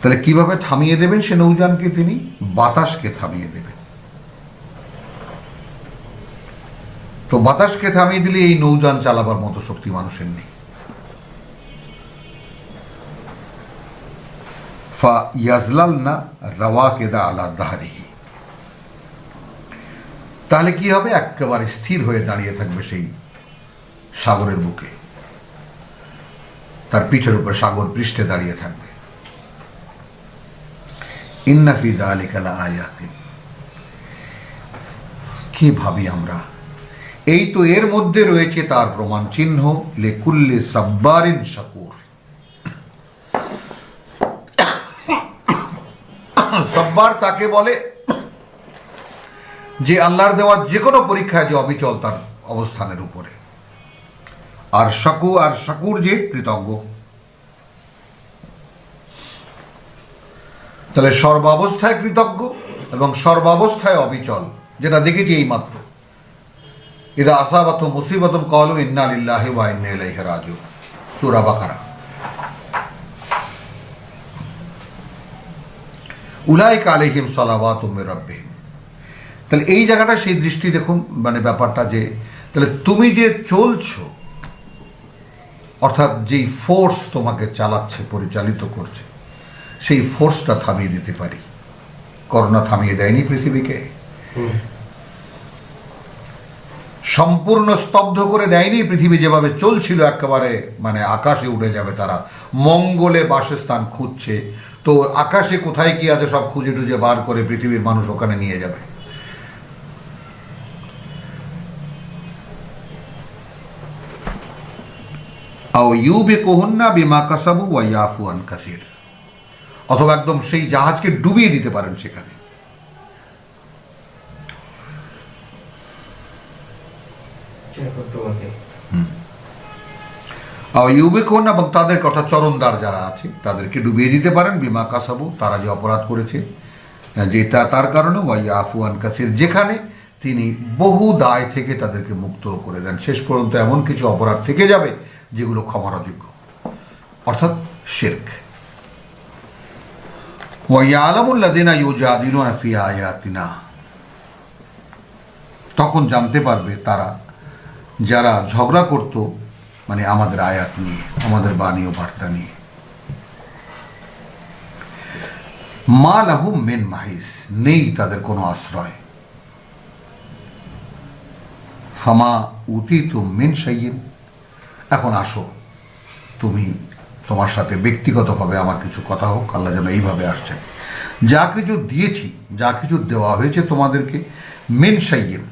তাহলে কিভাবে থামিয়ে দেবেন সে নৌযানকে? তিনি বাতাসকে থামিয়ে দেবেন। তো বাতাসকে থামিয়ে দিলে এই নৌযান চালাবার মতো শক্তি মানুষের নেই। ফা ইয়াজলালনা রাওয়াকিদা আলা দাহরিহি, তাহলে কি হবে? একেবারে স্থির হয়ে দাঁড়িয়ে থাকবে সেই সাগরের বুকে, তার পিঠের উপর সাগর পৃষ্ঠে দাঁড়িয়ে থাকবে। ইন্না ফি যালিকা লাআয়াতিন, কি ভাবি আমরা, এই তো এর মধ্যে রয়েছে তার প্রমাণ চিহ্ন। লিকুল্লি সাব্বারিন শাকুর, সাব্বার তাকে বলে যে আল্লাহর দেওয়া যে কোনো পরীক্ষায় যে অবিচল তার অবস্থানের উপরে, আর শাকুর যে কৃতজ্ঞ। তাহলে সর্বাবস্থায় কৃতজ্ঞ এবং সর্বাবস্থায় অবিচল, যেটা দেখেছি এই মাত্র। ইদা আসাবাতহুম মুসিবাতুন ক্বালু ইন্না লিল্লাহি ওয়া ইন্না ইলাইহি রাজিউন, সূরা বাকারা। উলাইকা আলাইহিম সালাওয়াতুম মির রাব্বিহিম। তাহলে এই জায়গাটা সেই দৃষ্টি দেখুন, মানে ব্যাপারটা যে তাহলে তুমি যে চলছো, অর্থাৎ যেই ফোর্স তোমাকে চালাচ্ছে, পরিচালিত করছে, সেই ফোর্সটা থামিয়ে দিতে পারি। করোনা থামিয়ে দেয়নি পৃথিবীকে, সম্পূর্ণ স্তব্ধ করে দেয়নি। পৃথিবী যেভাবে চলছিল একেবারে মানে আকাশে উড়ে যাবে তারা, মঙ্গলে বাসস্থান খুঁজছে, তো আকাশে কোথায় কি আছে সব খুঁজে টুজে বার করে পৃথিবীর মানুষ ওখানে নিয়ে যাবে। আও ইউবিকুহুন্না বিমা কাসাবু ওয়া ইয়াফু আন কাসীর, অথবা একদম সেই জাহাজকে ডুবিয়ে দিতে পারেন সেখানে। এবং তাদের কথা চরণদার যারা আছে তাদেরকে ডুবিয়ে দিতে পারেন, বিমা কাসাবু, তারা যে অপরাধ করেছে, যে তার কারণে ওয়া ইয়াফু আন কাসীর, যেখানে তিনি বহু দায় থেকে তাদেরকে মুক্ত করে দেন। শেষ পর্যন্ত এমন কিছু অপরাধ থেকে যাবে যেগুলো ক্ষমার অযোগ্য, অর্থাৎ শিরক। ওয়া ইয়ালামুল লাযিনা ইউজাদিলুনা ফি আয়াতিনা, তখন জানতে পারবে তারা যারা ঝগড়া করত মানে আমাদের আয়াত নিয়ে, আমাদের বাণী ও বার্তা নিয়ে। মা লাহুম মিন মাহিস, নেই তাদের কোনো আশ্রয়। ফামা উতিতুম মিন শাইইন, এখন আসো তুমি, তোমার সাথে ব্যক্তিগতভাবে আমার কিছু কথা হোক। আল্লাহ যেন এইভাবে আসছেন, যা কিছু দিয়েছি, যা কিছু দেওয়া হয়েছে তোমাদেরকে, মিন শাইইন,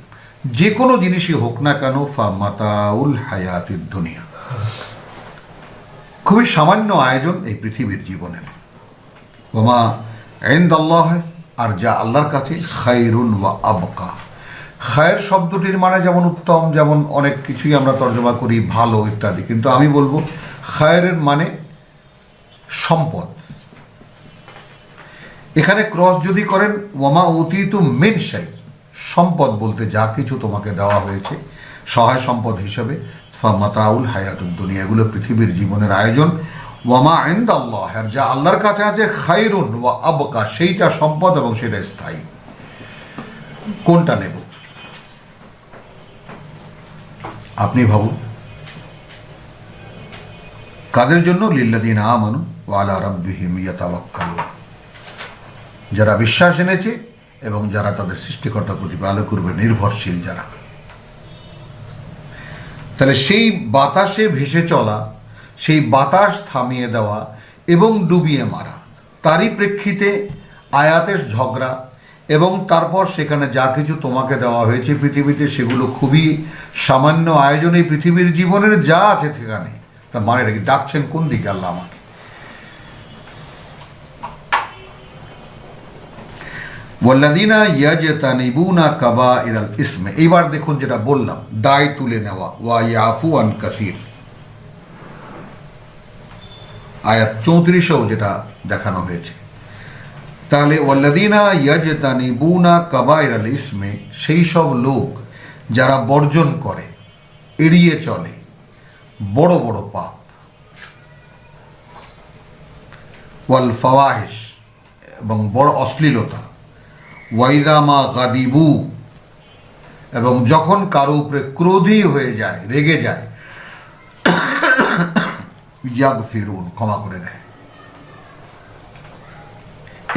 যে কোনো জিনিসই হোক না কেন, ফা মাতাউল হায়াতিদ দুনিয়া, খুবই সামান্য আয়োজন এই পৃথিবীর জীবনের। ওমা ইনদাল্লাহ, আর যা আল্লাহর কাছে, খায়রুন ওয়া আবকা। খায়ের শব্দটির মানে যেমন উত্তম, যেমন অনেক কিছুই আমরা তর্জমা করি ভালো ইত্যাদি, কিন্তু আমি বলবো খায়ের মানে সম্পদ। এখানে ক্রস যদি করেন ওয়ামা উতিতু মিন শাই, সম্পদ বলতে যা কিছু তোমাকে দেওয়া হয়েছে সহায় সম্পদ হিসেবে, ফামাতাউল হায়াতুদ দুনিয়া, এগুলো পৃথিবীর জীবনের আয়োজন। ওয়ামা ইনদাল্লাহ, আর যা আল্লাহর কাছে আছে, খায়রুন ওয়া আবকা, সেইটা সম্পদ এবং সেটা স্থায়ী। কোনটা নেব আপনি ভাবুন। কাদের জন্য? লিল্লাযীনা আমানু ওয়া আলা রাব্বিহিম ইয়াতাওয়াক্কালুন, যারা বিশ্বাস এনেছে এবং যারা তাদের সৃষ্টিকর্তা প্রতিপালকের উপর নির্ভরশীল যারা। তাহলে সেই বাতাসে ভেসে চলা, সেই বাতাস থামিয়ে দেওয়া এবং ডুবিয়ে মারা, তারই প্রেক্ষিতে আয়াতের ঝগড়া, এবং তারপর সেখানে যা কিছু তোমাকে দেওয়া হয়েছে পৃথিবীতে সেগুলো খুবই সামান্য আয়োজন এই পৃথিবীর জীবনের যা আছে সেখানে। তার মানে কি ডাকছেন কোন দিকে আল্লাহ আমাকে? ওয়াল্লাযীনা ইয়াজতানিবুনা কাবাইরাল ইসম, এইবার দেখুন যেটা বললাম, দায় তুলে নেওয়া, ওয়া ইয়াফু আন কাসীর, আয়াত 34-এও যেটা দেখানো হয়েছে। তাহলে ওয়াল্লাযীনা ইয়াজতানিবুনা কাবাইরাল ইসমে, সেই সব লোক যারা বর্জন করে, এড়িয়ে চলে বড় বড় পাপ, ওয়াল ফাওয়াহিশ, এবং বড় অশ্লীলতা, ওয়াইদা মা গাদিবু, এবং যখন কারো উপরে ক্রোধী হয়ে যায়, রেগে যায়, ইয়াগফিরুন, ক্ষমা করে দেয়।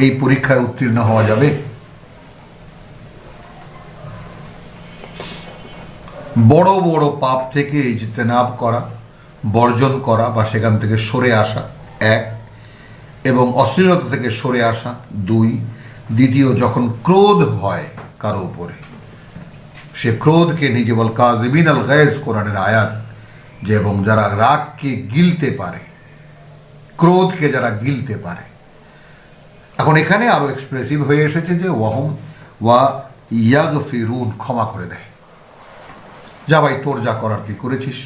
এই পরীক্ষায় উত্তীর্ণ হওয়া যাবে? বড় বড় পাপ থেকে ইজতেনাব করা, বর্জন করা বা সেখান থেকে সরে আসা, এক, এবং অশ্লীলতা থেকে সরে আসা, দুই। দ্বিতীয়, যখন ক্রোধ হয় কারো উপরে, সে ক্রোধকে নিজে বল কাযিমিন আল গায়জ, কোরআনের আয়াত, যে এবং যারা রাগকে গিলতে পারে, ক্রোধকে যারা গিলতে পারে। এখন এখানে আরো এক্সপ্রেসিভ হয়ে এসেছে যে ওয়াহুম ওয়া ইয়াগফিরুন, ক্ষমা করে দেয়। যা ভাই, তোর যা করার তুই করেছিস,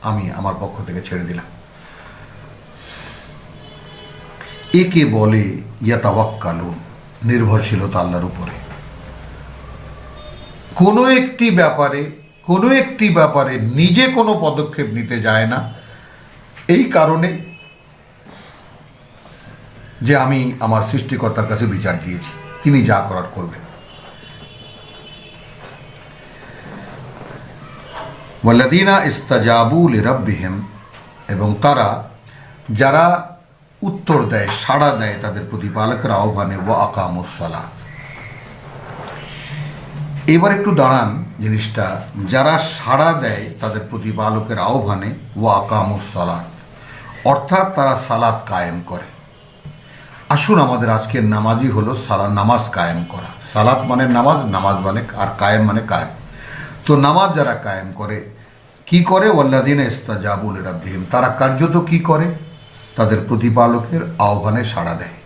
আমি আমার পক্ষ থেকে ছেড়ে দিলাম। একে বলে ইয়াতাওয়াক্কালুন, নির্ভরশীলতা আল্লাহর উপরে। কোনো একটি ব্যাপারে নিজে কোনো পদক্ষেপ নিতে যায় না, এই কারণে যে আমি আমার সৃষ্টিকর্তার কাছে বিচার দিয়েছি, তিনি যা করার করবেন। ওয়াল্লাযীনা ইস্তাজাবু লিরাব্বিহিম, এবং তারা যারা উত্তর দেয়, সাড়া দেয় তাদের প্রতিপালকের আহ্বানে, ওয়া আকামুস সালাত। এবার একটু দাঁড়ান জিনিসটা, যারা সাড়া দেয় তাদের প্রতিপালকের আহ্বানে, ওয়া আকামুস সালাত, অর্থাৎ তারা সালাত কায়েম করে। আসুন, আমাদের আজকের নামাজই হলো নামাজ কায়েম করা। সালাত মানে নামাজ, নামাজ মানে, আর কায়েম মানে কায়েম। তো নামাজ যারা কায়েম করে, কি করে? ওয়াল্লাযীনা ইস্তাজাবু লিরাব্বিহিম, তারা কার্যত কি করে? তাদের প্রতিপালকের আহ্বানে সাড়া দেয়।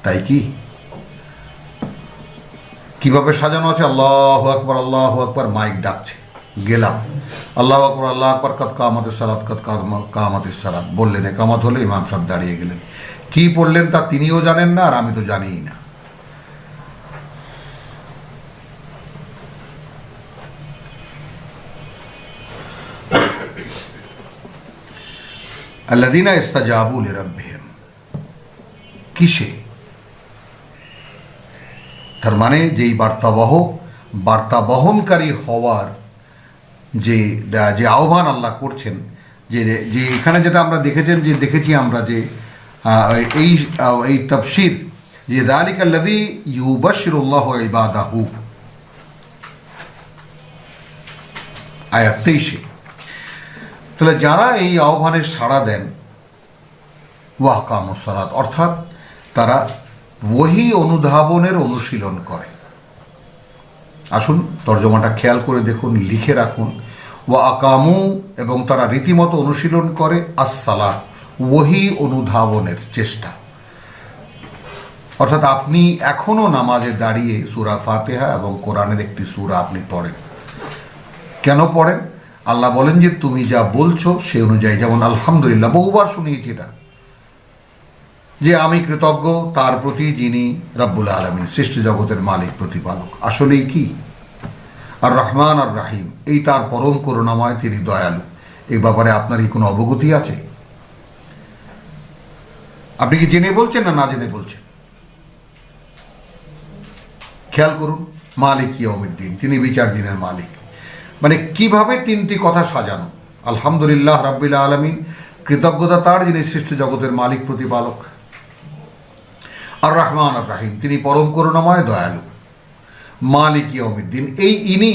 তাই কি? কিভাবে সাজানো আছে? আল্লাহু আকবার, আল্লাহু আকবার, মাইক ডাকছে, গেলাম, আল্লাহু আকবার, আল্লাহু আকবার, কদ কামাতিস সালাত, কদ কামাতিস সালাত বললেন, একামত হলো, ইমাম সাহেব দাঁড়িয়ে গেলেন। কি পড়লেন তা তিনিও জানেন না, আর আমি তো জানিই না। আল্লাযীনা ইস্তাজাবু লিরাব্বিহিম, কিসে? তার মানে যেই বার্তা বহনকারী হওয়ার যে আহ্বান আল্লাহ করছেন, যে এখানে যেটা আমরা দেখেছি আমরা যে এই তাফসীর, যে যালিকাল্লাযী ইউবাশশিরুল্লাহু ইবাদাহু, আয়াত 23। তাহলে যারা এই আহ্বানের সাড়া দেন, ওয়া আকামুস সালাত, অর্থাৎ তারা ওহী অনুধাবনের অনুশীলন করে। আসুন তর্জমাটা খেয়াল করে দেখুন, লিখে রাখুন। ওয়া আকামু, এবং তারা রীতিমতো অনুশীলন করে, আস-সালাত, ওহী অনুধাবনের চেষ্টা। অর্থাৎ আপনি এখনও নামাজে দাঁড়িয়ে সূরা ফাতিহা এবং কোরআনের একটি সূরা আপনি পড়েন। কেন পড়েন? আল্লাহ বলেন যে তুমি যা বলছো সে অনুযায়ী, যেমন আলহামদুলিল্লাহ বহুবার শুনিয়েছি এটা, যে আমি কৃতজ্ঞ তার প্রতি যিনি রব্বুল আলামিন, সৃষ্টি জগতের মালিক প্রতিপালক। আসলেই কি? আর রহমান আর রাহিম, এই তার পরম করুণাময়, তিনি দয়ালু। এই ব্যাপারে আপনার কি কোনো অবগতি আছে? আপনি কি জেনে বলছেন না জেনে বলছেন? খেয়াল করুন, মালিক ইয়াউমিদ্দিন, তিনি বিচার দিনের মালিক। মানে কিভাবে তিনটি কথা সাজানো, আলহামদুলিল্লাহ রাব্বিল আলামিন, কৃতজ্ঞতা তার যিনি সৃষ্টি জগতের মালিক প্রতিপালক। আর রহমান আর রাহিম, তিনি পরম করুণাময় দয়ালু। মালিক ইয়াউমিদ্দিন, এই ইনি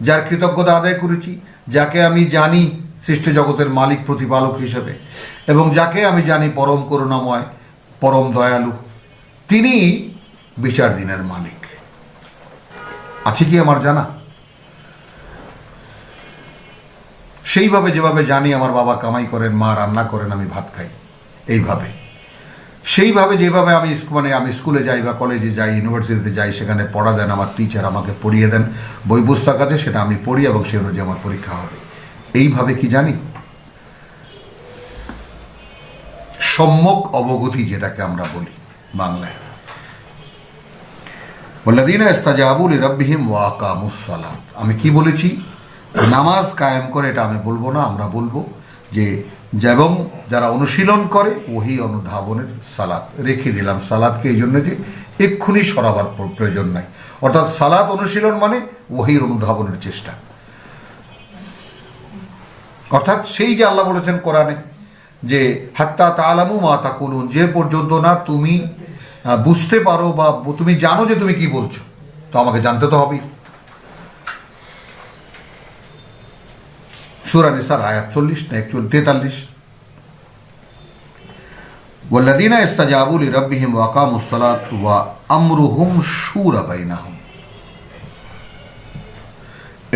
যার কৃতজ্ঞতা আদায় করেছি, যাকে আমি জানি সৃষ্টি জগতের মালিক প্রতিপালক হিসেবে, এবং যাকে আমি জানি পরম করুণাময় পরম দয়ালু, তিনি বিচার দিনের মালিক। আছে কি আমার জানা? সেইভাবে যেভাবে জানি আমার বাবা কামাই করেন, মা রান্না করেন, আমি ভাত খাই, এইভাবে সেইভাবে যেভাবে আমি স্কুলে যাই বা কলেজে যাই, ইউনিভার্সিটিতে যাই, সেখানে পড়া দেন আমার টিচার, আমাকে পড়িয়ে দেন, বই পুস্তক আছে, সেটা আমি পড়ি এবং সেই অনুযায়ী আমার পরীক্ষা হবে। এইভাবে কি জানি? সম্যক অবগতি যেটাকে আমরা বলি বাংলায়। ওয়াল্লাযীনা ইস্তাজাবু লিরাব্বিহিম ওয়া আকামুস সালাত, আমি কি বলেছি? নামাজ কায়েম করে, এটা আমি বলবো না, আমরা বলবো যে এবং যারা অনুশীলন করে ওহি অনুধাবনের সালাত। রেখে দিলাম সালাতকে এই জন্য যে এক্ষুনি সরাবার প্রয়োজন নাই, অর্থাৎ সালাত অনুশীলন মানে ওহির অনুধাবনের চেষ্টা। অর্থাৎ সেই যে আল্লাহ বলেছেন কোরআনে যে হাত্তা তা'লামু মা তাকুলুন, যে পর্যন্ত না তুমি বুঝতে পারো বা তুমি জানো যে তুমি কি বলছো, তো আমাকে জানতে তো হবেই। সূরা নিসার আয়াত 40 না 43। ওয়াল্লাযীনা ইস্তাজাবু লিরাব্বিহিম ওয়া আকামুস সালাত ওয়া আমরুহুম শুরা বাইনাহুম,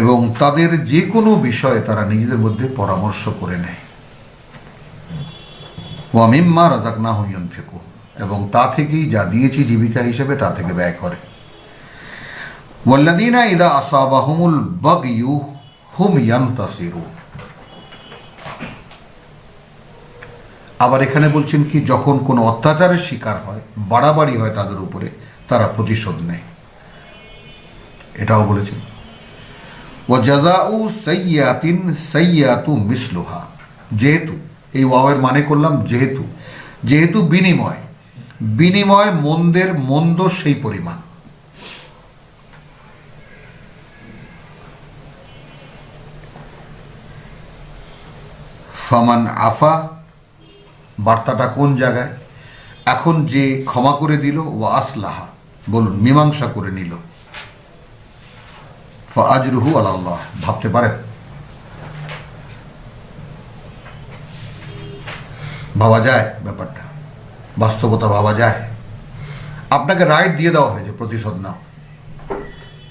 এবং তাদের যে কোনো বিষয়ে তারা নিজেদের মধ্যে পরামর্শ করে নেয়। ওয়া মিম্মা রাযাকনাহুম ইউনফিকুন, এবং তা থেকেই যা দিয়েছি জীবিকা হিসেবে তা থেকে ব্যয় করে। ওয়াল্লাযীনা ইযা আসাবাহুমুল বাগয়ু হুম ইয়ানতাসিরুন, আবার এখানে বলছেন কি, যখন কোনো অত্যাচারের শিকার হয়, বাড়াবাড়ি হয় তাদের উপরে, তারা প্রতিশোধ নেয়, এটাও বলেছেন। ওয়া জাযাউ সাইয়্যাতিন সাইয়্যাতু মিসলুহা, যেহেতু, এই ওয়াওয়ের মানে করলাম যেহেতু, যেহেতু বিনিময়, বিনিময় মন্দের মন্দ সেই পরিমাণ। ফামান আফা, বার্তাটা কোন জায়গায়? এখন যে ক্ষমা করে দিল, ওয়া আসলাহা, বলুন মীমাংসা করে নিল, ফাআজরুহু আলাল্লাহ, ভাবতে পারেন? ভাবা যায় ব্যাপারটা, বাস্তবতা ভাবা যায়? আপনাকে রাইট দিয়ে দেওয়া হয়েছে প্রতিশোধ নাও,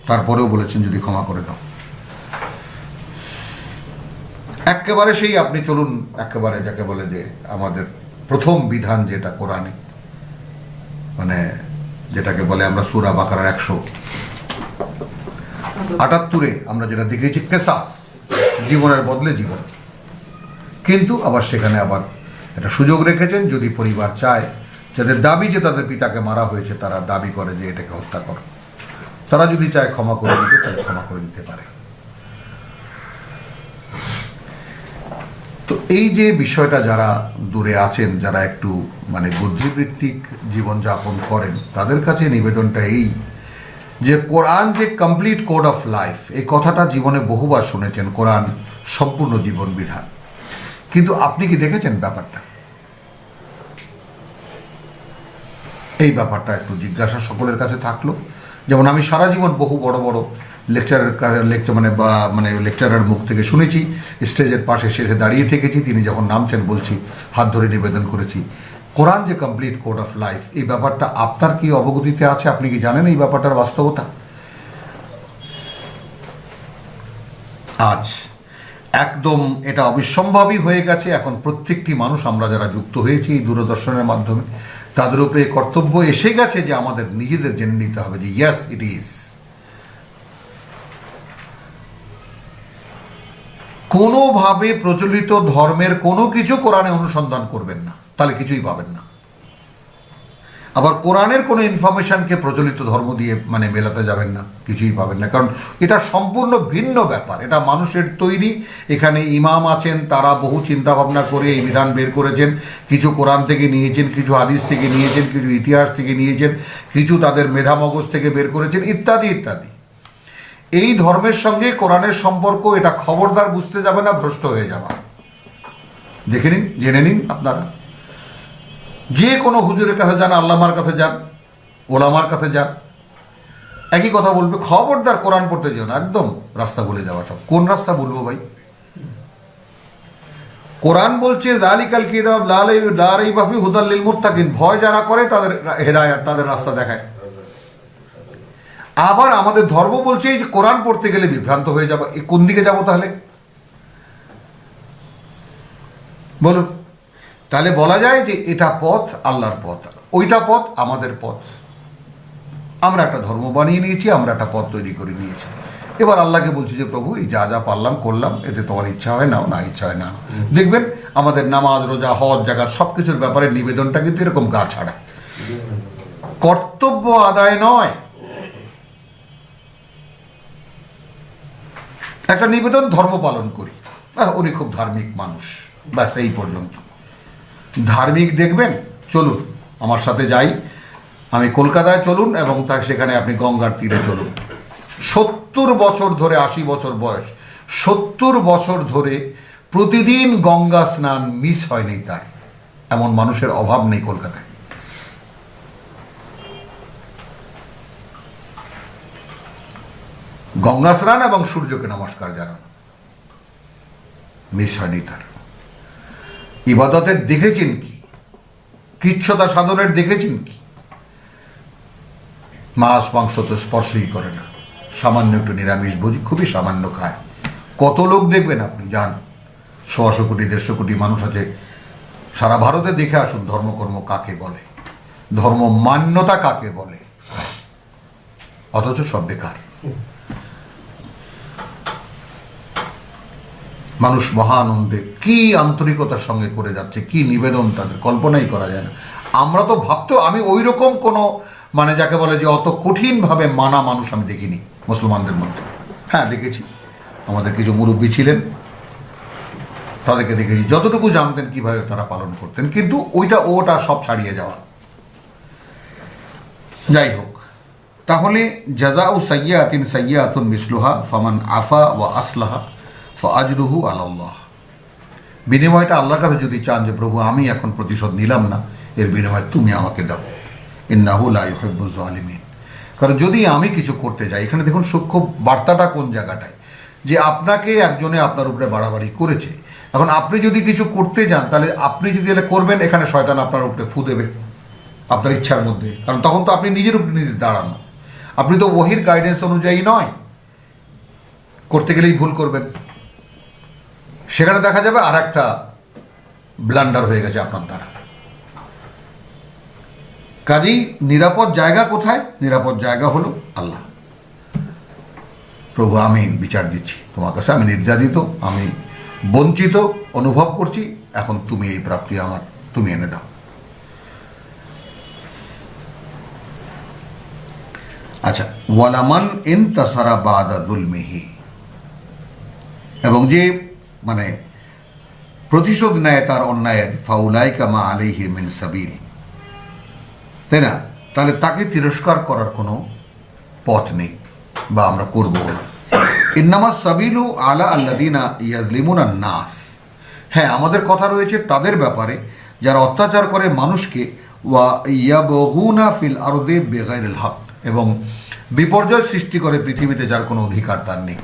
তারপরেও বলেছেন যদি ক্ষমা করে দাও। একেবারে সেই আপনি চলুন, একেবারে যাকে বলে যে আমাদের প্রথম বিধান যেটা কোরআনে, মানে যেটাকে বলে আমরা সূরা বাকারার 178 আমরা যেটা দেখেছি কিসাস, জীবনের বদলে জীবন। কিন্তু আবার সেখানে আবার একটা সুযোগ রেখেছেন, যদি পরিবার চায়, যাদের দাবি যে তাদের পিতাকে মারা হয়েছে, তারা দাবি করে যে এটাকে হত্যা করো, তারা যদি চায় ক্ষমা করে দিতে, তাহলে ক্ষমা করে দিতে পারে। তো এই যে বিষয়টা, যারা দূরে আছেন, যারা একটু মানে বুদ্ধিবৃত্তিক জীবনযাপন করেন, তাদের কাছে নিবেদনটা এই যে কোরআন যে কমপ্লিট কোড অফ লাইফ, এই কথাটা জীবনে বহুবার শুনেছেন, কোরআন সম্পূর্ণ জীবন বিধান। কিন্তু আপনি কি দেখেছেন ব্যাপারটা? এই ব্যাপারটা একটু জিজ্ঞাসা সকলের কাছে থাকলো। যেমন আমি সারা জীবন বহু বড় বড় লেকচারার মুখ থেকে শুনেছি, স্টেজের পাশে শেষে দাঁড়িয়ে থেকেছি, তিনি যখন নামছেন বলছি, হাত ধরে নিবেদন করেছি। কোরআন যে কমপ্লিট কোড অফ লাইফ, এই ব্যাপারটা আপনার কি অবগতিতে আছে? আপনি কি জানেন এই ব্যাপারটার বাস্তবতা? আজ একদম এটা অবিসম্ভাবী হয়ে গেছে। এখন প্রত্যেকটি মানুষ, আমরা যারা যুক্ত হয়েছি এই দূরদর্শনের মাধ্যমে, তাদের উপরে এই কর্তব্য এসে গেছে যে আমাদের নিজেদের জেনে নিতে হবে যে ইয়েস ইট ইজ। কোনোভাবে প্রচলিত ধর্মের কোনো কিছু কোরআনে অনুসন্ধান করবেন না, তাহলে কিছুই পাবেন না। আবার কোরআনের কোনো ইনফরমেশনকে প্রচলিত ধর্ম দিয়ে মেলাতে যাবেন না, কিছুই পাবেন না। কারণ এটা সম্পূর্ণ ভিন্ন ব্যাপার, এটা মানুষের তৈরি। এখানে ইমাম আছেন, তারা বহু চিন্তা ভাবনা করে এই বিধান বের করেছেন। কিছু কোরআন থেকে নিয়েছেন, কিছু হাদিস থেকে নিয়েছেন, কিছু ইতিহাস থেকে নিয়েছেন, কিছু তাদের মেধা মগজ থেকে বের করেছেন, ইত্যাদি ইত্যাদি। এই ধর্মের সঙ্গে কোরআনের সম্পর্ক, এটা খবরদার বুঝতে যাবে না, ভ্রষ্ট হয়ে যাবে। দেখে নিন, জেনে নিন। আপনারা যে কোনো হুজুরের কাছে যান, আল্লামার কাছে যান, ওলামার কাছে যান, একই কথা বলবে, খবরদার কোরআন পড়তে যেও না, একদম রাস্তা বলে যাওয়া। সব কোন রাস্তা বলবো ভাই? কোরআন বলছে যালিকাল কিতাব লা রাইবা ফিহি হুদাল লিল মুত্তাকিন, ভয় যারা করে তাদের হেদায়েত, তাদের রাস্তা দেখায়। আবার আমাদের ধর্ম বলছে যে কোরআন পড়তে গেলে বিভ্রান্ত হয়ে যাবো। কোন দিকে যাব তাহলে বলুন? তাহলে বলা যায় যে এটা পথ আল্লাহর পথ, ওইটা পথ আমাদের পথ। আমরা একটা ধর্ম বানিয়ে নিয়েছি, আমরা একটা পথ তৈরি করে নিয়েছি। এবার আল্লাহকে বলছি যে প্রভু, এই যা যা পারলাম করলাম, এতে তোমার ইচ্ছা হয় নাও, না ইচ্ছা হয় না। দেখবেন আমাদের নামাজ, রোজা, হজ, জাকাত সব কিছুর ব্যাপারে নিবেদনটা কিন্তু এরকম গা ছাড়া, কর্তব্য আদায় নয়, একটা নিবেদন, ধর্ম পালন করি। উনি খুব ধার্মিক মানুষ, ব্যাস এই পর্যন্ত। ধার্মিক দেখবেন, চলুন আমার সাথে যাই, আমি কলকাতায় চলুন, এবং তার সেখানে আপনি গঙ্গার তীরে চলুন। 70 বছর ধরে, 80 বছর বয়স, 70 বছর ধরে প্রতিদিন গঙ্গা স্নান মিস হয়নি তার, এমন মানুষের অভাব নেই কলকাতায়। গঙ্গা স্নান এবং সূর্যকে নমস্কার জানানো মিস হয়নি তার। ইবাদতের দেখেছেন কি, কৃচ্ছতা সাধনের দেখেছেন কি? মাছ মাংস তো স্পর্শই করে না, সামান্য একটু নিরামিষ ভোজি, খুবই সামান্য খায়। কত লোক দেখবেন আপনি, যান, 100 কোটি 150 কোটি মানুষ আছে সারা ভারতে, দেখে আসুন ধর্মকর্ম কাকে বলে, ধর্ম মান্যতা কাকে বলে, অথচ সব বেকার। মানুষ মহানন্দে কি আন্তরিকতার সঙ্গে করে যাচ্ছে, কি নিবেদন, তাদের কল্পনাই করা যায় না। আমরা তো ভাবতো, আমি ওই রকম কোনো যাকে বলে যে অত কঠিনভাবে মানা মানুষ আমি দেখিনি মুসলমানদের মধ্যে। হ্যাঁ দেখেছি, আমাদের কিছু মুরব্বী ছিলেন, তাদেরকে দেখেছি যতটুকু জানতেন কিভাবে তারা পালন করতেন, কিন্তু ওটা সব ছাড়িয়ে যাওয়া। যাই হোক, তাহলে জাযাউ সাইয়্যাতিন সাইয়্যাতুন মিসলুহা ফামান আফা ওয়া আসলাহা ফাআজরুহু আলাল্লাহ। বিনিময়টা আল্লাহর কাছে যদি চান যে প্রভু আমি এখন প্রতিশোধ নিলাম না, এর বিনিময় তুমি আমাকে দাও, ইন্নাহু লা ইউহিব্বুয যালিমিন। কারণ যদি আমি কিছু করতে যাই, এখানে দেখুন সূক্ষ্ম বার্তাটা কোন জায়গাটায়, যে আপনাকে একজনে আপনার উপরে বাড়াবাড়ি করেছে, এখন আপনি যদি কিছু করতে যান, তাহলে আপনি যদি এটা করবেন, এখানে শয়তান আপনার উপরে ফু দেবে আপনার ইচ্ছার মধ্যে, কারণ তখন তো আপনি নিজের উপরে নিজে দাঁড়ানো, আপনি তো ওহির গাইডেন্স অনুযায়ী নয়, করতে গেলেই ভুল করবেন, সেখানে দেখা যাবে আর একটা ব্লান্ডার হয়ে গেছে আপনার দ্বারা। কাজেই নিরাপদ জায়গা কোথায়? নিরাপদ জায়গা হলো আল্লাহ। প্রভু আমি বিচার দিচ্ছি তোমার কাছে, আমি নির্যাতিত, আমি বঞ্চিত অনুভব করছি, এখন তুমি এই প্রাপ্তি আমার তুমি এনে দাও। আচ্ছা, ওয়ালামান ইনতাসারা বাদা যুলমিহি, এবং যে প্রতিশোধ নেয় তার অন্যায়ের, ফাউলাইকা মা আলাইহি মিন সাবিল, তাই না? তাহলে তাকে তিরস্কার করার কোনো পথ নেই, বা আমরা করবো না। ইন্নামাস সাবিলু আলা আল্লাযিনা ইয়াজলিমুনা নাস। হ্যাঁ, আমাদের কথা রয়েছে তাদের ব্যাপারে যারা অত্যাচার করে মানুষকে, ওয়া ইয়াবগুনা ফিল আরদি বিগাইরিল হক, এবং বিপর্যয় সৃষ্টি করে পৃথিবীতে, যার কোনো অধিকার তার নেই।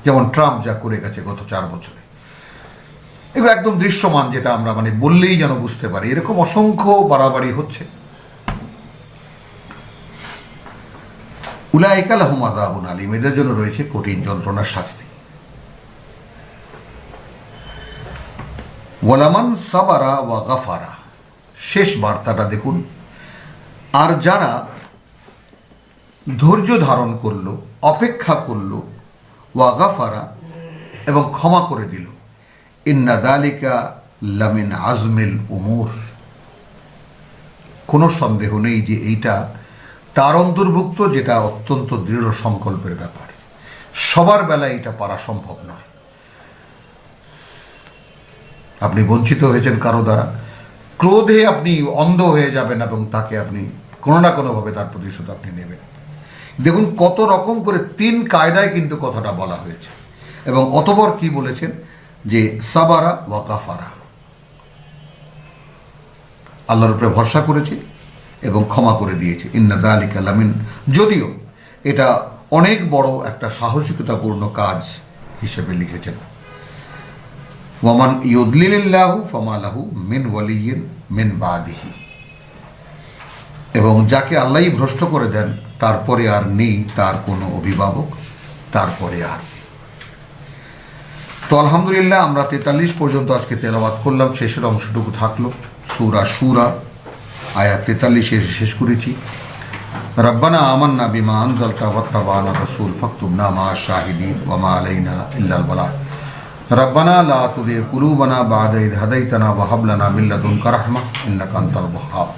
যেমন ট্রাম্প যা করে গেছে গত 4 বছরে, এগুলো একদম দৃশ্যমান, যেটা আমরা বললেই যেন বুঝতে পারি। এরকম অসংখ্য বাড়াবাড়ি হচ্ছে। উলাইকা লাহুম আযাবুন আলীম, এদের জন্য রয়েছে কঠিন যন্ত্রণার শাস্তি। ওয়ালামান সাবারা ওয়া গাফারা, শেষ বার্তাটা দেখুন, আর যারা ধৈর্য ধারণ করলো, অপেক্ষা করলো, ওয়াগাফারা এবং ক্ষমা করে দিল, ইন্না যালিকা লামিন আজমিল উমুর, কোনো সন্দেহ নেই যে এইটা তার অন্তর্ভুক্ত, যেটা অত্যন্ত দৃঢ় সংকল্পের ব্যাপার। সবার বেলায় এটা পারা সম্ভব নয়। আপনি বঞ্চিত হয়েছেন কারো দ্বারা, ক্রোধে আপনি অন্ধ হয়ে যাবেন এবং তাকে আপনি কোনো না কোনোভাবে তার প্রতিশোধ আপনি নেবেন। দেখুন কত রকম করে 3 কায়দায় কিন্তু কথাটা বলা হয়েছে, এবং অতঃপর কি বলেছেন যে সাবারা ওয়া গাফারা, আল্লাহর উপরে ভরসা করেছে এবং ক্ষমা করে দিয়েছে। ইন্না যালিকা লামিন, যদিও এটা অনেক বড় একটা সাহসিকতাপূর্ণ কাজ হিসেবে লিখেছেন। ওয়ামান ইউদলিলিল্লাহু ফামা লাহু মিন ওয়ালিয়্যিন মিন বাদিহি, এবং যাকে আল্লাহই ভ্রষ্ট করে দেন তারপরে আর নেই তার কোনো অভিভাবক, তারপরে আর। তো আলহামদুলিল্লাহ আমরা 43 পর্যন্ত আজকে তেলাওয়াত করলাম, শেষের অংশটুকু থাকলো সূরা শুরা আয়াত 43 শেষ করেছি। রব্বানা আমান্না বিমা আনজালতা ওয়াত্তাবা'না রাসূল ফাকতুবনা মা'আশ শাহিদিন ওয়া মা আলাইনা ইল্লাল বালাগ। রব্বানা লা তুযিগ কুলুবানা বা'দা ইয হাদাইতানা ওয়া হাব লানা মিন লাদুনকা রাহমাহ ইন্নাকা আনতাল ওয়াহ্হাব।